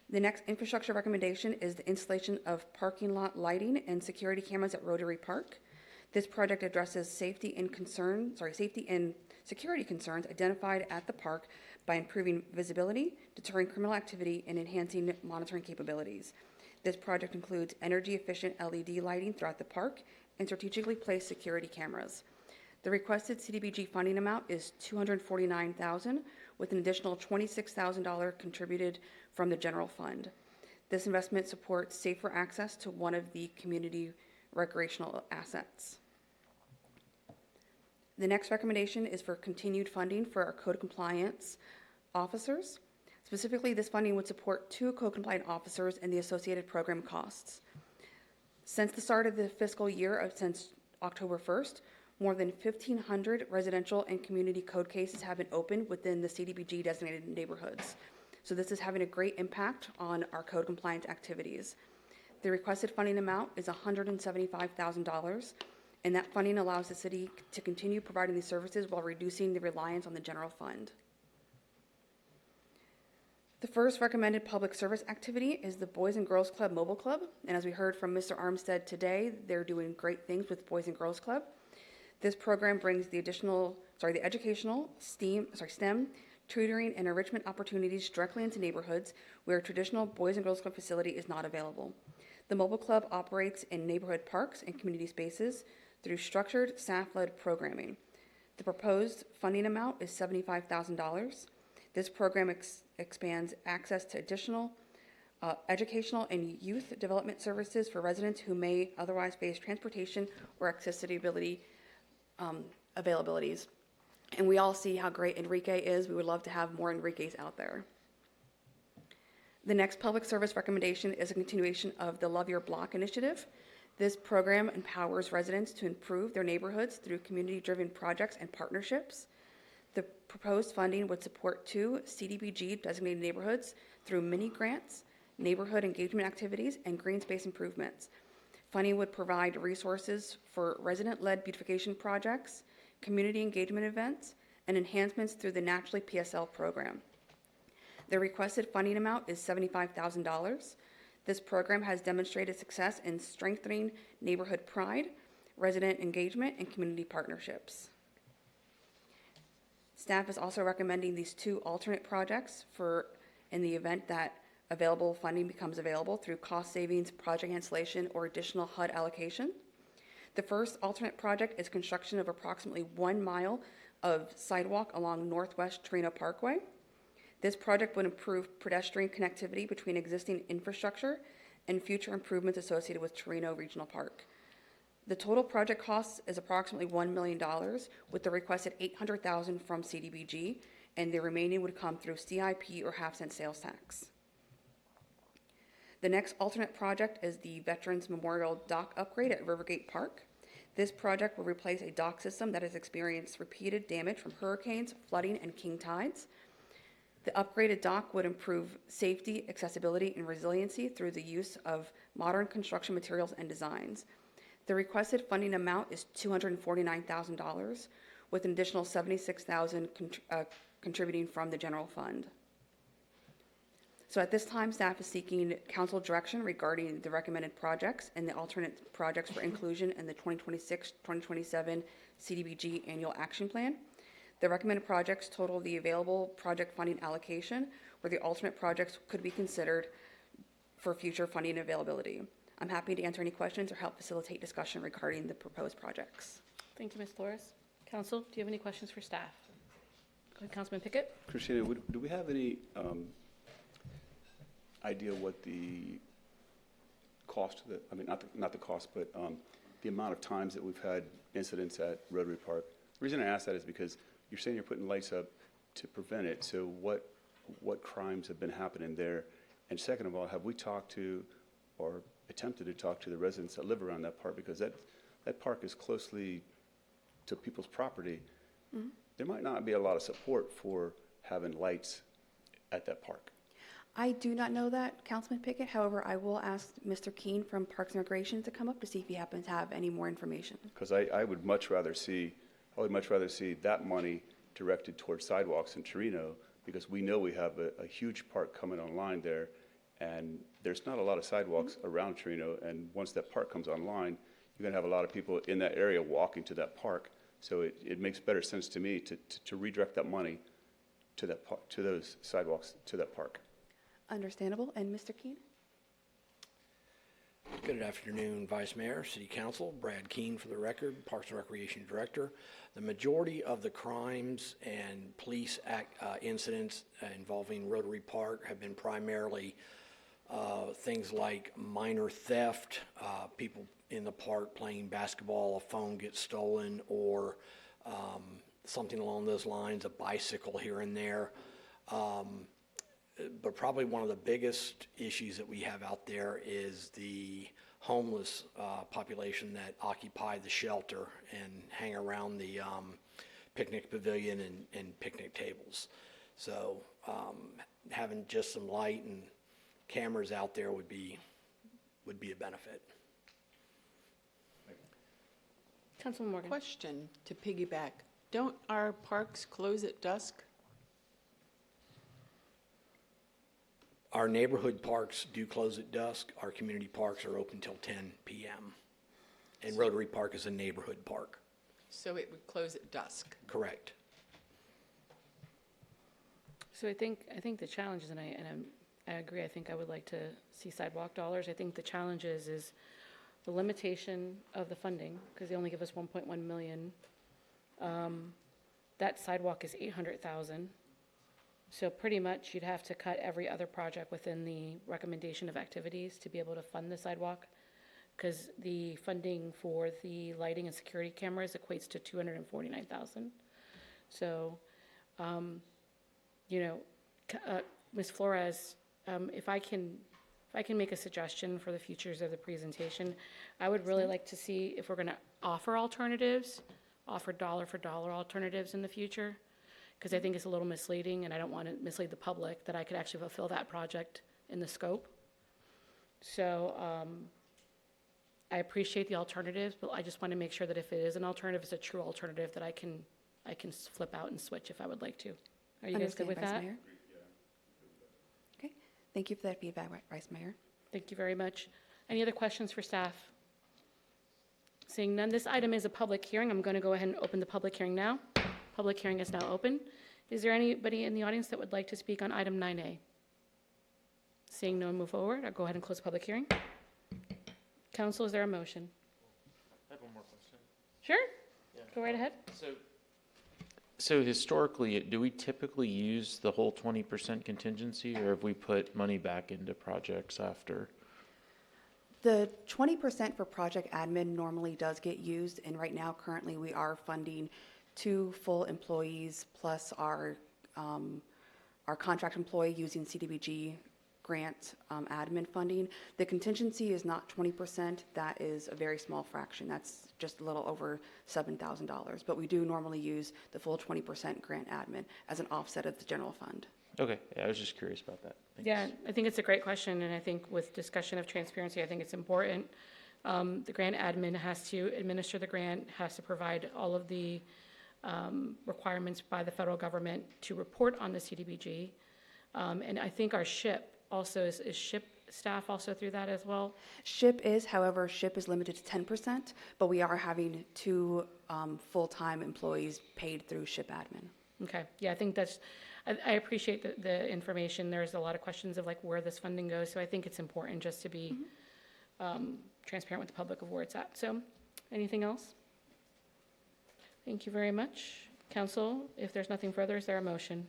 The next infrastructure recommendation is the installation of parking lot lighting and security cameras at Rotary Park. This project addresses safety and security concerns identified at the park by improving visibility, deterring criminal activity, and enhancing monitoring capabilities. This project includes energy-efficient LED lighting throughout the park and strategically placed security cameras. The requested CDBG funding amount is $249,000, with an additional $26,000 contributed from the general fund. This investment supports safer access to one of the community recreational assets. The next recommendation is for continued funding for our code compliance officers. Specifically, this funding would support 2 code compliant officers and the associated program costs. Since the start of the fiscal year, since October 1st, more than 1,500 residential and community code cases have been opened within the CDBG designated neighborhoods. So this is having a great impact on our code compliance activities. The requested funding amount is $175,000, and that funding allows the city to continue providing these services while reducing the reliance on the general fund. The first recommended public service activity is the Boys and Girls Club Mobile Club, and as we heard from Mr. Armstead today, they're doing great things with Boys and Girls Club. This program brings the educational, STEM, tutoring, and enrichment opportunities directly into neighborhoods where a traditional Boys and Girls Club facility is not available. The mobile club operates in neighborhood parks and community spaces through structured, staff-led programming. The proposed funding amount is $75,000. This program expands access to additional educational and youth development services for residents who may otherwise face transportation or accessibility availabilities. And we all see how great Enrique is. We would love to have more Enriques out there. The next public service recommendation is a continuation of the Love Your Block initiative. This program empowers residents to improve their neighborhoods through community-driven projects and partnerships. The proposed funding would support 2 CDBG designated neighborhoods through mini grants, neighborhood engagement activities, and green space improvements. Funding would provide resources for resident-led beautification projects, community engagement events, and enhancements through the Naturally PSL program. The requested funding amount is $75,000. This program has demonstrated success in strengthening neighborhood pride, resident engagement, and community partnerships. Staff is also recommending these 2 alternate projects in the event that available funding becomes available through cost savings, project cancellation, or additional HUD allocation. The first alternate project is construction of approximately 1 mile of sidewalk along Northwest Torino Parkway. This project would improve pedestrian connectivity between existing infrastructure and future improvements associated with Torino Regional Park. The total project cost is approximately $1 million, with the requested $800,000 from CDBG, and the remaining would come through CIP or half-cent sales tax. The next alternate project is the Veterans Memorial Dock upgrade at Rivergate Park. This project will replace a dock system that has experienced repeated damage from hurricanes, flooding, and king tides. The upgraded dock would improve safety, accessibility, and resiliency through the use of modern construction materials and designs. The requested funding amount is $249,000, with an additional $76,000 contributing from the general fund. So at this time, staff is seeking council direction regarding the recommended projects and the alternate projects for inclusion in the 2026-2027 CDBG Annual Action Plan. The recommended projects total the available project funding allocation, where the alternate projects could be considered for future funding availability. I'm happy to answer any questions or help facilitate discussion regarding the proposed projects. Thank you, Ms. Flores. Council, do you have any questions for staff? Go ahead, Councilman Pickett. Christina, do we have any idea what the cost of the, I mean, not the cost, but the amount of times that we've had incidents at Rotary Park? The reason I ask that is because you're saying you're putting lights up to prevent it, so what crimes have been happening there? And second of all, have we talked to or attempted to talk to the residents that live around that park? Because that park is closely to people's property. Mm-hmm. There might not be a lot of support for having lights at that park. I do not know that, Councilman Pickett. However, I will ask Mr. Keene from Parks and Recreation to come up to see if he happens to have any more information. Because I would much rather see that money directed towards sidewalks in Torino, because we know we have a huge park coming online there, and there's not a lot of sidewalks around Torino, and once that park comes online, you're going to have a lot of people in that area walking to that park. So it makes better sense to me to redirect that money to that to those sidewalks to that park. Understandable. And Mr. Keene? Good afternoon, Vice Mayor, City Council. Brad Keene for the record, Parks and Recreation Director. The majority of the crimes and police incidents involving Rotary Park have been primarily things like minor theft, people in the park playing basketball, a phone gets stolen, or something along those lines, a bicycle here and there. But probably one of the biggest issues that we have out there is the homeless population that occupy the shelter and hang around the picnic pavilion and picnic tables. So having just some light and cameras out there would be a benefit. Councilman Morgan. Question to piggyback. Don't our parks close at dusk? Our neighborhood parks do close at dusk. Our community parks are open till 10 p.m. And Rotary Park is a neighborhood park. So it would close at dusk? Correct. So I think the challenge is, and I agree, I think I would like to see sidewalk dollars. I think the challenge is the limitation of the funding, because they only give us 1.1 million. That sidewalk is 800,000. So pretty much you'd have to cut every other project within the recommendation of activities to be able to fund the sidewalk, because the funding for the lighting and security cameras equates to 249,000. So, Ms. Flores, if I can if I can make a suggestion for the futures of the presentation, I would really like to see if we're going to offer alternatives, offer dollar for dollar alternatives in the future, because I think it's a little misleading, and I don't want to mislead the public that I could actually fulfill that project in the scope. So I appreciate the alternatives, but I just want to make sure that if it is an alternative, it's a true alternative that I can flip out and switch if I would like to. Are you guys good Understand, with Vice that? Mayor? Okay, thank you for that feedback, Vice Mayor. Thank you very much. Any other questions for staff? Seeing none, this item is a public hearing. I'm going to go ahead and open the public hearing now. Public hearing is now open. Is there anybody in the audience that would like to speak on item 9A? Seeing no one move forward, I'll go ahead and close the public hearing. Council, is there a motion? I have one more question. Sure. Go right ahead. So historically, do we typically use the whole 20% contingency, or have we put money back into projects after? The 20% for project admin normally does get used, and right now, currently, we are funding 2 full employees plus our contract employee using CDBG grant admin funding. The contingency is not 20%. That is a very small fraction. That's just a little over $7,000. But we do normally use the full 20% grant admin as an offset of the general fund. Okay, yeah, I was just curious about that. Thanks. Yeah, I think it's a great question, and I think with discussion of transparency, I think it's important. The grant admin has to administer the grant, has to provide all of the requirements by the federal government to report on the CDBG. And I think our SHIP also, is SHIP staff also through that as well? SHIP is, however, SHIP is limited to 10%, but we are having 2 full-time employees paid through SHIP admin. Okay, yeah, I think I appreciate the information. There's a lot of questions of like where this funding goes, so I think it's important just to be transparent with the public of where it's at. So, anything else? Thank you very much. Council, if there's nothing further, is there a motion?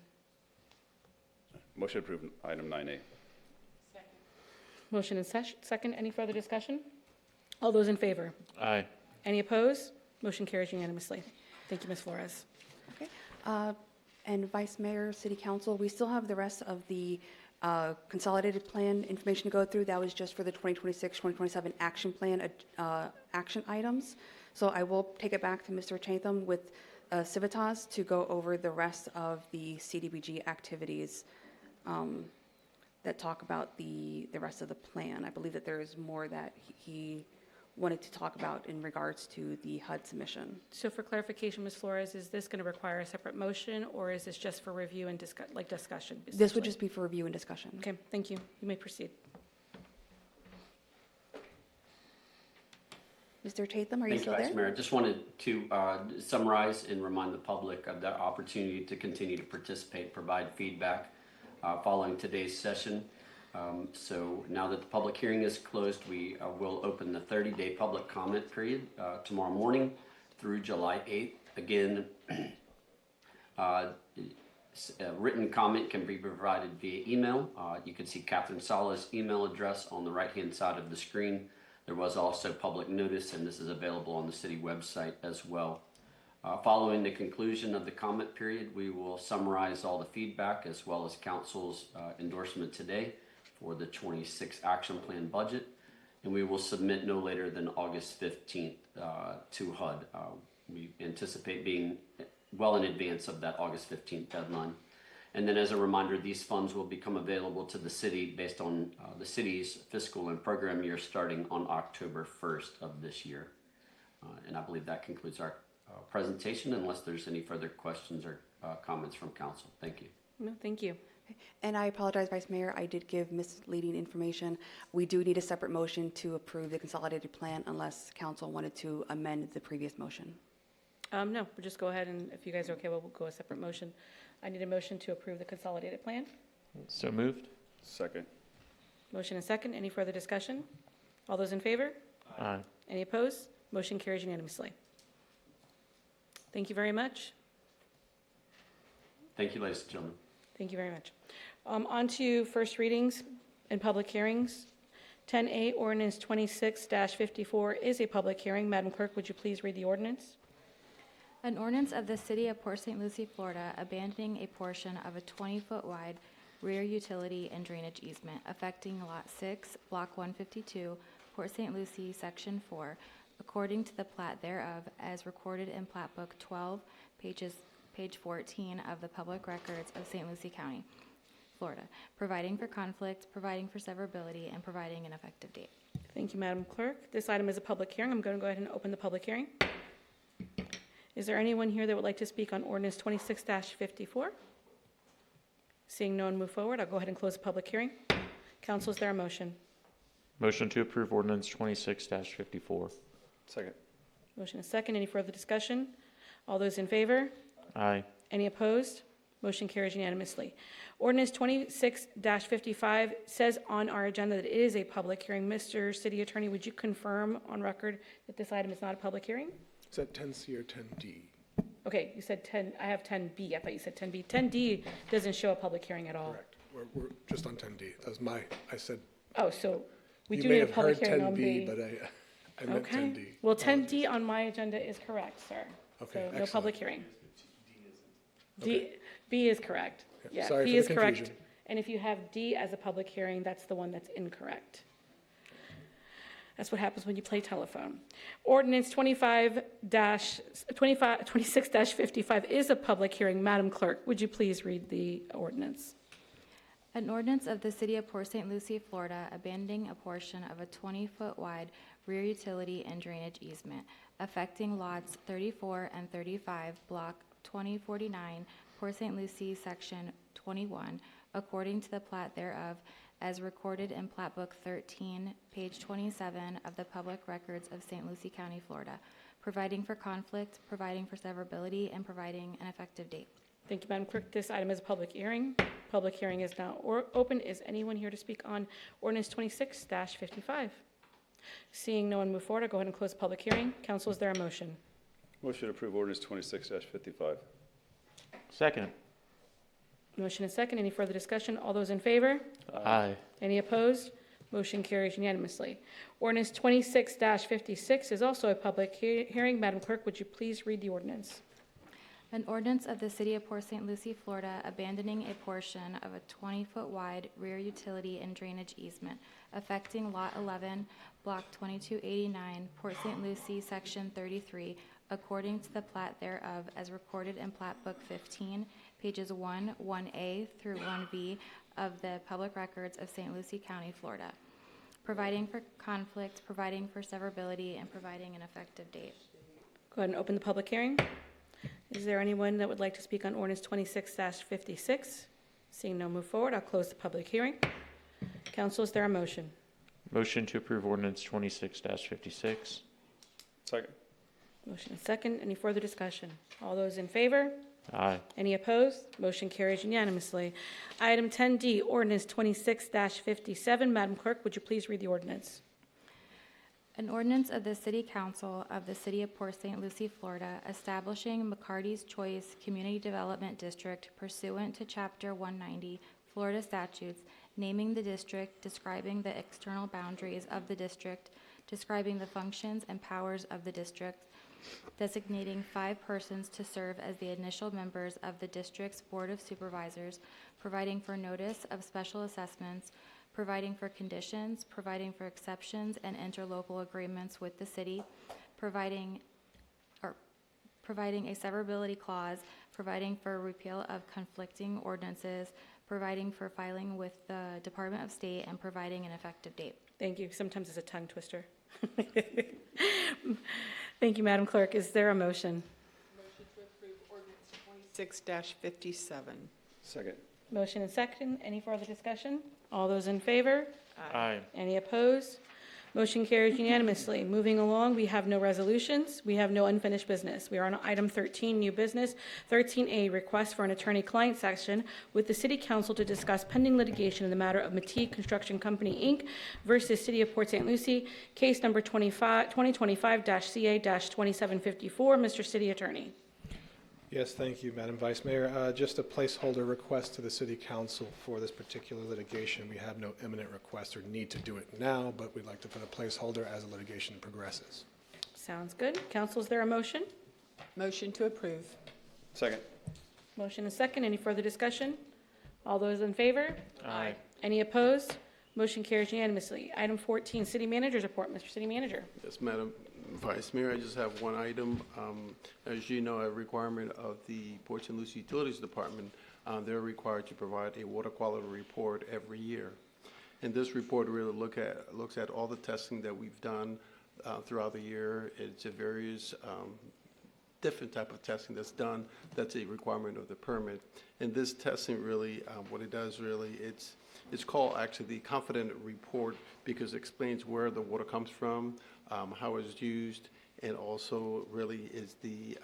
Motion to approve item 9A. Motion and second. Any further discussion? All those in favor? Aye. Any opposed? Motion carries unanimously. Thank you, Ms. Flores. Okay. And Vice Mayor, City Council, we still have the rest of the consolidated plan information to go through. That was just for the 2026-2027 action plan action items. So I will take it back to Mr. Chatham with Civitas to go over the rest of the CDBG activities that talk about the rest of the plan. I believe that there is more that he wanted to talk about in regards to the HUD submission. So for clarification, Ms. Flores, is this going to require a separate motion, or is this just for review and discussion? This would just be for review and discussion. Okay, thank you. You may proceed. Mr. Tatham, are you Thank still you, Vice there? Mayor. I just wanted to summarize and remind the public of the opportunity to continue to participate, provide feedback following today's session. So now that the public hearing is closed, we will open the 30-day public comment period tomorrow morning through July 8th. Again, written comment can be provided via email. You can see Catherine Sala's email address on the right-hand side of the screen. There was also public notice, and this is available on the city website as well. Following the conclusion of the comment period, we will summarize all the feedback as well as council's endorsement today for the 26 action plan budget, and we will submit no later than August 15th to HUD. We anticipate being well in advance of that August 15th deadline. And then as a reminder, these funds will become available to the city based on the city's fiscal and program year starting on October 1st of this year. And I believe that concludes our presentation, unless there's any further questions or comments from council. Thank you. No, thank you. And I apologize, Vice Mayor, I did give misleading information. We do need a separate motion to approve the consolidated plan unless council wanted to amend the previous motion. No, we'll just go ahead, and if you guys are okay, we'll go a separate motion. I need a motion to approve the consolidated plan. So moved. Second. Motion and second. Any further discussion? All those in favor? Aye. Any opposed? Motion carries unanimously. Thank you very much. Thank you, ladies and gentlemen. Thank you very much. On to first readings and public hearings. 10A, ordinance 26-54 is a public hearing. Madam Clerk, would you please read the ordinance? An ordinance of the City of Port St. Lucie, Florida, abandoning a portion of a 20-foot wide rear utility and drainage easement affecting Lot 6, Block 152, Port St. Lucie, Section 4, according to the plat thereof, as recorded in Plat Book 12, page 14 of the Public Records of St. Lucie County, Florida, providing for conflict, providing for severability, and providing an effective date. Thank you, Madam Clerk. This item is a public hearing. I'm going to go ahead and open the public hearing. Is there anyone here that would like to speak on ordinance 26-54? Seeing no one move forward, I'll go ahead and close the public hearing. Council, is there a motion? Motion to approve ordinance 26-54. Second. Motion is second. Any further discussion? All those in favor? Aye. Any opposed? Motion carries unanimously. Ordinance 26-55 says on our agenda that it is a public hearing. Mr. City Attorney, would you confirm on record that this item is not a public hearing? Is that 10C or 10D? Okay, you said 10, I have 10B. I thought you said 10B. 10D doesn't show a public hearing at all. Correct. We're just on 10D. That was I said. Oh, so we you do may need a have public heard hearing on 10B, B. but I meant Okay. 10D. Well, 10D on my agenda is correct, sir. Okay, So no excellent. public hearing. Okay. B is correct. Yeah, Yeah, sorry B for is the correct. confusion. And if you have D as a public hearing, that's the one that's incorrect. That's what happens when you play telephone. Ordinance 26-55 is a public hearing. Madam Clerk, would you please read the ordinance? An ordinance of the City of Port St. Lucie, Florida, abandoning a portion of a 20-foot wide rear utility and drainage easement affecting lots 34 and 35, Block 2049, Port St. Lucie, Section 21, according to the plat thereof, as recorded in Plat Book 13, page 27 of the Public Records of St. Lucie County, Florida, providing for conflict, providing for severability, and providing an effective date. Thank you, Madam Clerk. This item is a public hearing. Public hearing is now open. Is anyone here to speak on ordinance 26-55? Seeing no one move forward, I'll go ahead and close the public hearing. Council, is there a motion? Motion to approve ordinance 26-55. Second. Motion is second. Any further discussion? All those in favor? Aye. Any opposed? Motion carries unanimously. Ordinance 26-56 is also a public hearing. Madam Clerk, would you please read the ordinance? An ordinance of the City of Port St. Lucie, Florida, abandoning a portion of a 20-foot wide rear utility and drainage easement affecting Lot 11, Block 2289, Port St. Lucie, Section 33, according to the plat thereof, as recorded in Plat Book 15, pages 1A through 1B of the Public Records of St. Lucie County, Florida, providing for conflict, providing for severability, and providing an effective date. Go ahead and open the public hearing. Is there anyone that would like to speak on ordinance 26-56? Seeing no move forward, I'll close the public hearing. Council, is there a motion? Motion to approve ordinance 26-56. Second. Motion is second. Any further discussion? All those in favor? Aye. Any opposed? Motion carries unanimously. Item 10D, ordinance 26-57. Madam Clerk, would you please read the ordinance? An ordinance of the City Council of the City of Port St. Lucie, Florida, establishing McCarty's Choice Community Development District pursuant to Chapter 190 Florida statutes, naming the district, describing the external boundaries of the district, describing the functions and powers of the district, designating 5 persons to serve as the initial members of the district's Board of Supervisors, providing for notice of special assessments, providing for conditions, providing for exceptions and interlocal agreements with the city, providing a severability clause, providing for repeal of conflicting ordinances, providing for filing with the Department of State, and providing an effective date. Thank you. Sometimes it's a tongue twister. Thank you, Madam Clerk. Is there a motion? Motion to approve ordinance 26-57. Second. Motion and second. Any further discussion? All those in favor? Aye. Any opposed? Motion carries unanimously. Moving along, we have no resolutions. We have no unfinished business. We are on item 13, new business. 13A, request for an attorney-client session with the City Council to discuss pending litigation in the matter of Matee Construction Company, Inc. versus City of Port St. Lucie, case number 2025-CA-2754. Mr. City Attorney. Yes, thank you, Madam Vice Mayor. Just a placeholder request to the City Council for this particular litigation. We have no imminent request or need to do it now, but we'd like to put a placeholder as the litigation progresses. Sounds good. Council, is there a motion? Motion to approve. Second. Motion and second. Any further discussion? All those in favor? Aye. Any opposed? Motion carries unanimously. Item 14, City Manager's Report. Mr. City Manager. Yes, Madam Vice Mayor, I just have one item. As you know, a requirement of the Port St. Lucie Utilities Department, they're required to provide a water quality report every year. And this report really looks at all the testing that we've done throughout the year. It's a various different type of testing that's done. That's a requirement of the permit. And this testing really, what it does really, it's called actually the confident report because it explains where the water comes from, how it's used, and also really is the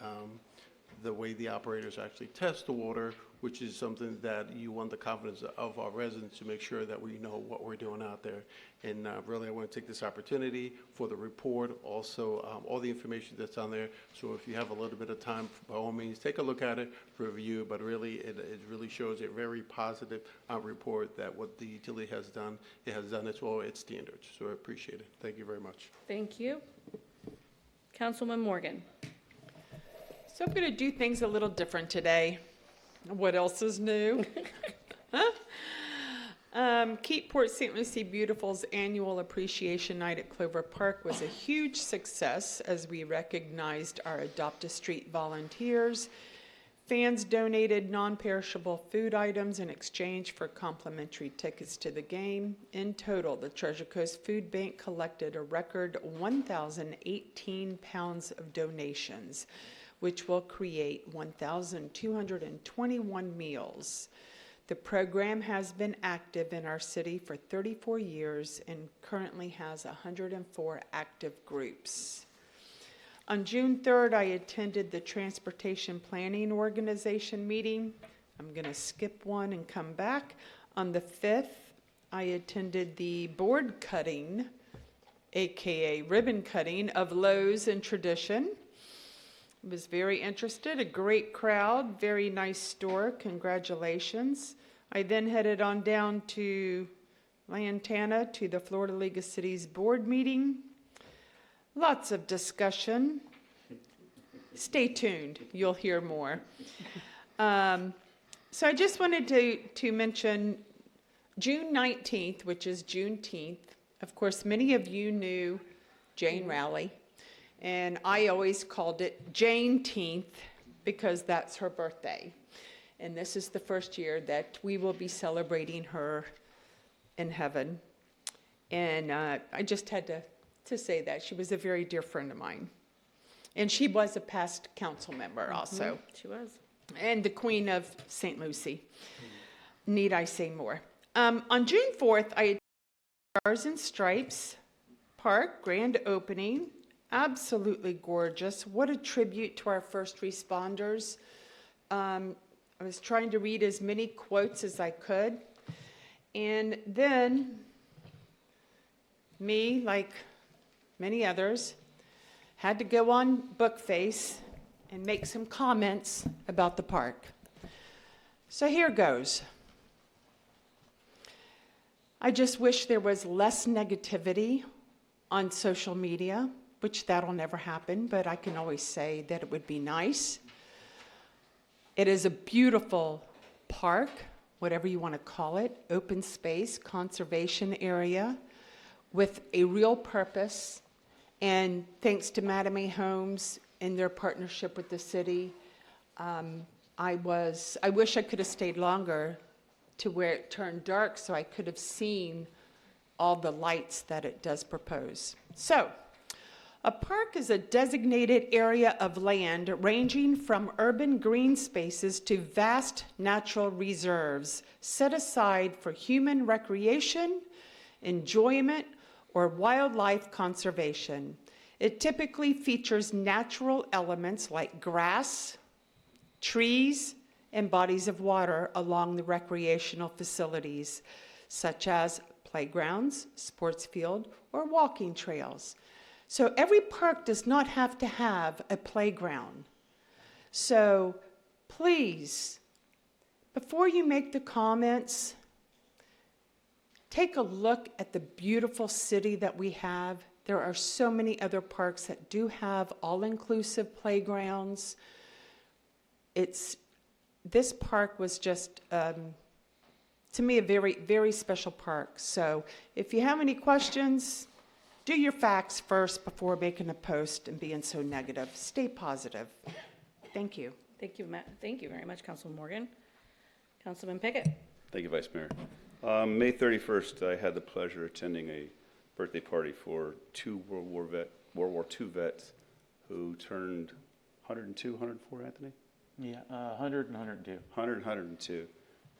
way the operators actually test the water, which is something that you want the confidence of our residents to make sure that we know what we're doing out there. And really, I want to take this opportunity for the report, also all the information that's on there. So if you have a little bit of time, by all means, take a look at it, review. But really, it really shows a very positive report that what the utility has done, it has done as well its standards. So I appreciate it. Thank you very much. Thank you. Councilman Morgan. So I'm going to do things a little different today. What else is new? Keep Port St. Lucie Beautiful's annual appreciation night at Clover Park was a huge success as we recognized our Adopt a Street volunteers. Fans donated non-perishable food items in exchange for complimentary tickets to the game. In total, the Treasure Coast Food Bank collected a record 1,018 pounds of donations, which will create 1,221 meals. The program has been active in our city for 34 years and currently has 104 active groups. On June 3rd, I attended the Transportation Planning Organization meeting. I'm going to skip one and come back. On the 5th, I attended the board cutting, aka ribbon cutting, of Lowe's and Tradition. Was very interested, a great crowd, very nice store, congratulations. I then headed on down to Lantana to the Florida League of Cities board meeting. Lots of discussion. Stay tuned, you'll hear more. So I just wanted to mention June 19th, which is Juneteenth. Of course, many of you knew Jane Rowley. And I always called it Janeteenth because that's her birthday. And this is the first year that we will be celebrating her in heaven. And I just had to say that. She was a very dear friend of mine. And she was a past council member also. She was. And the Queen of St. Lucie. Need I say more? On June 4th, I attended Stars and Stripes Park grand opening. Absolutely gorgeous. What a tribute to our first responders. I was trying to read as many quotes as I could. And then me, like many others, had to go on Bookface and make some comments about the park. So here goes. I just wish there was less negativity on social media, which that'll never happen, but I can always say that it would be nice. It is a beautiful park, whatever you want to call it, open space, conservation area, with a real purpose. And thanks to Madame A. Homes and their partnership with the city, I wish I could have stayed longer to where it turned dark so I could have seen all the lights that it does propose. So, a park is a designated area of land ranging from urban green spaces to vast natural reserves set aside for human recreation, enjoyment, or wildlife conservation. It typically features natural elements like grass, trees, and bodies of water along the recreational facilities, such as playgrounds, sports field, or walking trails. So every park does not have to have a playground. So please, before you make the comments, take a look at the beautiful city that we have. There are so many other parks that do have all-inclusive playgrounds. This park was just to me, a very, very special park. So if you have any questions, do your facts first before making a post and being so negative. Stay positive. Thank you. Thank you, Matt. Thank you very much, Councilman Morgan. Councilman Pickett. Thank you, Vice Mayor. May 31st, I had the pleasure of attending a birthday party for two World War II vets who turned 102, 104, Anthony? Yeah, 100 and 102. 100, 102.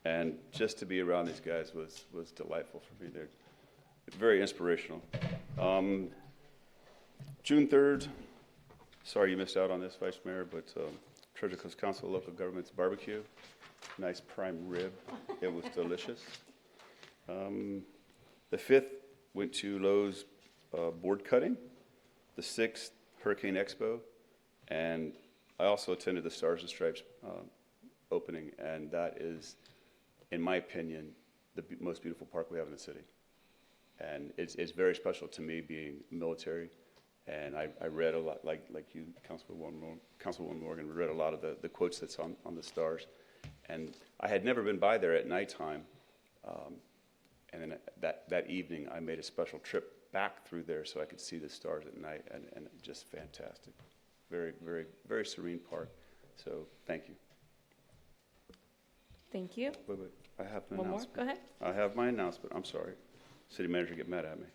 And just to be around these guys was delightful for me. They're very inspirational. June 3rd, sorry you missed out on this, Vice Mayor, but Treasure Coast Council Local Governments Barbecue, nice prime rib. It was delicious. The 5th, went to Lowe's board cutting. The 6th, Hurricane Expo. And I also attended the Stars and Stripes opening, and that is, in my opinion, the most beautiful park we have in the city. And it's very special to me being military, and I read a lot, like you, Councilwoman Morgan, read a lot of the quotes that's on the stars. And I had never been by there at nighttime, and then that evening I made a special trip back through there so I could see the stars at night, and just fantastic. Very, very, very serene park. So thank you. Thank you. Wait, I have an One more, announcement. go ahead. I have my announcement. I'm sorry. City manager get mad at me.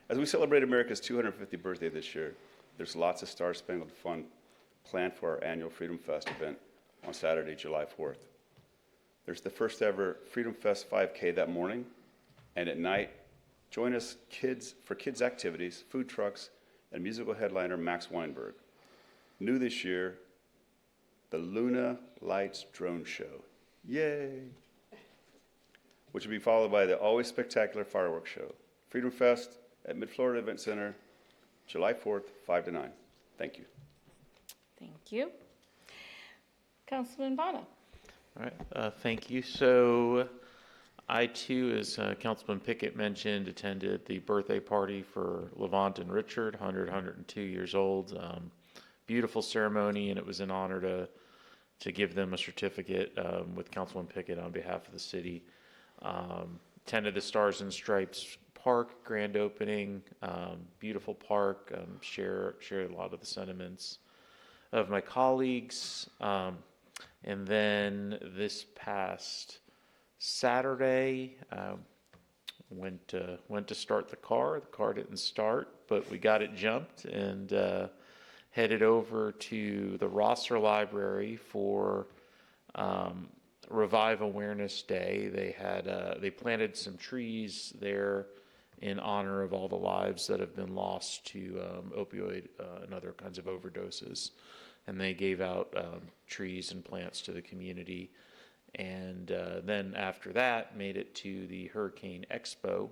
As we celebrate America's 250th birthday this year, there's lots of star-spangled fun planned for our annual Freedom Fest event on Saturday, July 4th. There's the first ever Freedom Fest 5K that morning, and at night, join us for kids activities, food trucks, and musical headliner Max Weinberg. New this year, the Luna Lights Drone Show. Yay! Which will be followed by the always spectacular fireworks show. Freedom Fest at Mid-Florida Event Center, July 4th, 5 to 9. Thank you. Thank you. Councilman Bonner. All right, thank you. So I too, as Councilman Pickett mentioned, attended the birthday party for Levant and Richard, 100, 102 years old. Beautiful ceremony, and it was an honor to give them a certificate with Councilman Pickett on behalf of the city. Attended the Stars and Stripes Park grand opening, beautiful park, share a lot of the sentiments of my colleagues. And then this past Saturday, went to start the car. The car didn't start, but we got it jumped and headed over to the Rosser Library for Revive Awareness Day. They planted some trees there in honor of all the lives that have been lost to opioid and other kinds of overdoses. And they gave out trees and plants to the community. And then after that, made it to the Hurricane Expo,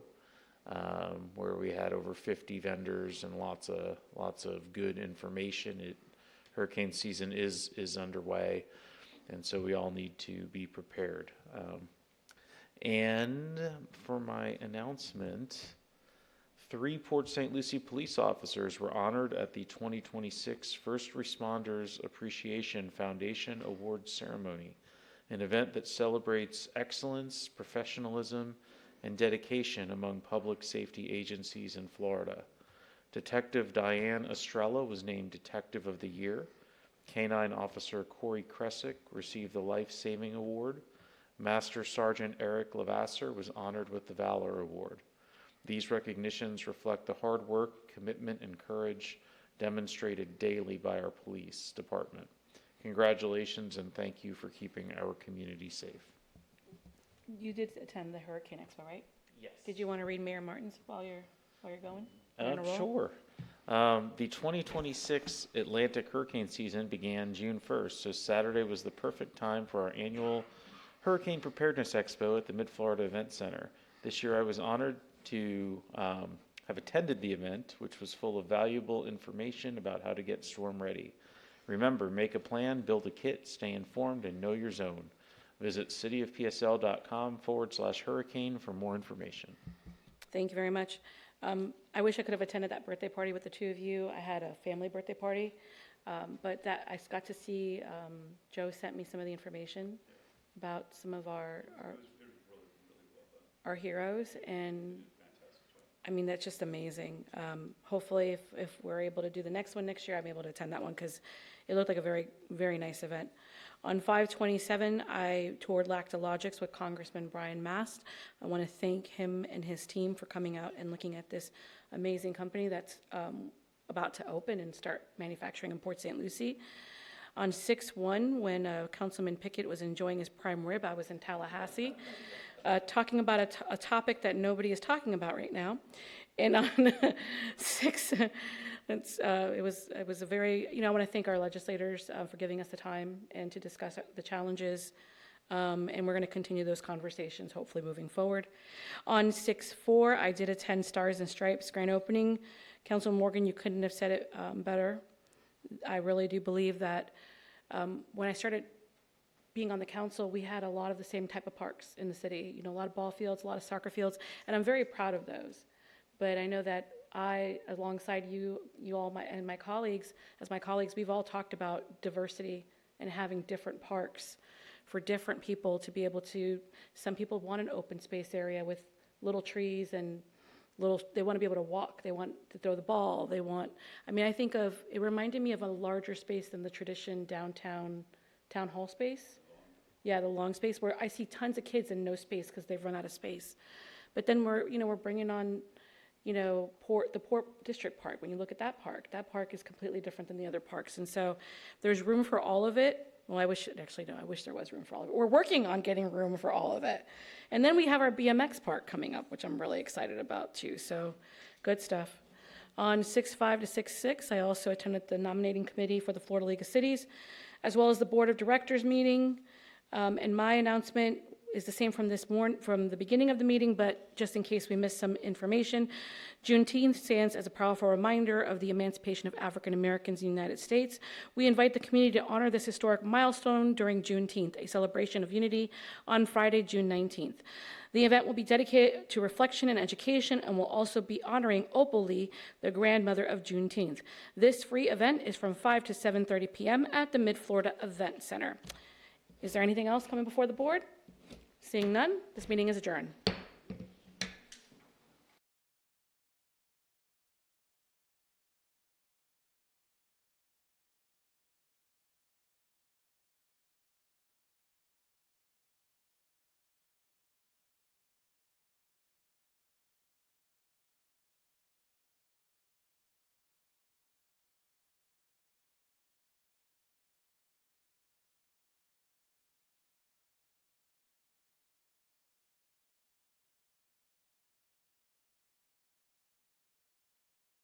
where we had over 50 vendors and lots of good information. Hurricane season is underway, and so we all need to be prepared. And for my announcement, 3 Port St. Lucie police officers were honored at the 2026 First Responders Appreciation Foundation Award Ceremony, an event that celebrates excellence, professionalism, and dedication among public safety agencies in Florida. Detective Diane Estrella was named Detective of the Year. Canine Officer Corey Kresick received the Life Saving Award. Master Sergeant Eric Lavasser was honored with the Valor Award. These recognitions reflect the hard work, commitment, and courage demonstrated daily by our police department. Congratulations and thank you for keeping our community safe. You did attend the Hurricane Expo, right? Yes. Did you want to read Mayor Martin's while you're going? You're on a roll? Sure. The 2026 Atlantic hurricane season began June 1st, so Saturday was the perfect time for our annual Hurricane Preparedness Expo at the Mid-Florida Event Center. This year I was honored to have attended the event, which was full of valuable information about how to get storm ready. Remember, make a plan, build a kit, stay informed, and know your zone. Visit cityofpsl.com/hurricane for more information. Thank you very much. I wish I could have attended that birthday party with the two of you. I had a family birthday party, but that I got to see, Joe sent me some of the information. about some of our heroes, and I mean, that's just amazing. Hopefully, if we're able to do the next one next year, I'm able to attend that one because it looked like a very, very nice event. On 5/27, I toured Lactologics with Congressman Brian Mast. I want to thank him and his team for coming out and looking at this amazing company that's about to open and start manufacturing in Port St. Lucie. On 6/1, when Councilman Pickett was enjoying his prime rib, I was in Tallahassee, talking about a topic that nobody is talking about right now. And on 6, it was a very, I want to thank our legislators for giving us the time and to discuss the challenges. And we're going to continue those conversations, hopefully moving forward. On 6/4, I did attend Stars and Stripes grand opening. Councilman Morgan, you couldn't have said it better. I really do believe that when I started being on the council, we had a lot of the same type of parks in the city, a lot of ball fields, a lot of soccer fields, and I'm very proud of those. But I know that alongside you all, my colleagues, we've all talked about diversity and having different parks for different people to be able to, some people want an open space area with little trees and they want to be able to walk, they want to throw the ball, it reminded me of a larger space than the tradition downtown town hall space. Yeah, the long space where I see tons of kids and no space because they've run out of space. But then we're bringing on, the Port District Park. When you look at that park is completely different than the other parks. And so there's room for all of it. Well, I wish there was room for all of it. We're working on getting room for all of it. And then we have our BMX park coming up, which I'm really excited about too. So good stuff. On 6/5 to 6/6, I also attended the nominating committee for the Florida League of Cities, as well as the board of directors meeting. And my announcement is the same from from the beginning of the meeting, but just in case we missed some information, Juneteenth stands as a powerful reminder of the emancipation of African Americans in the United States. We invite the community to honor this historic milestone during Juneteenth, a celebration of unity on Friday, June 19th. The event will be dedicated to reflection and education and will also be honoring Opal Lee, the grandmother of Juneteenth. This free event is from 5 to 7:30 p.m. at the Mid-Florida Event Center. Is there anything else coming before the board? Seeing none, this meeting is adjourned.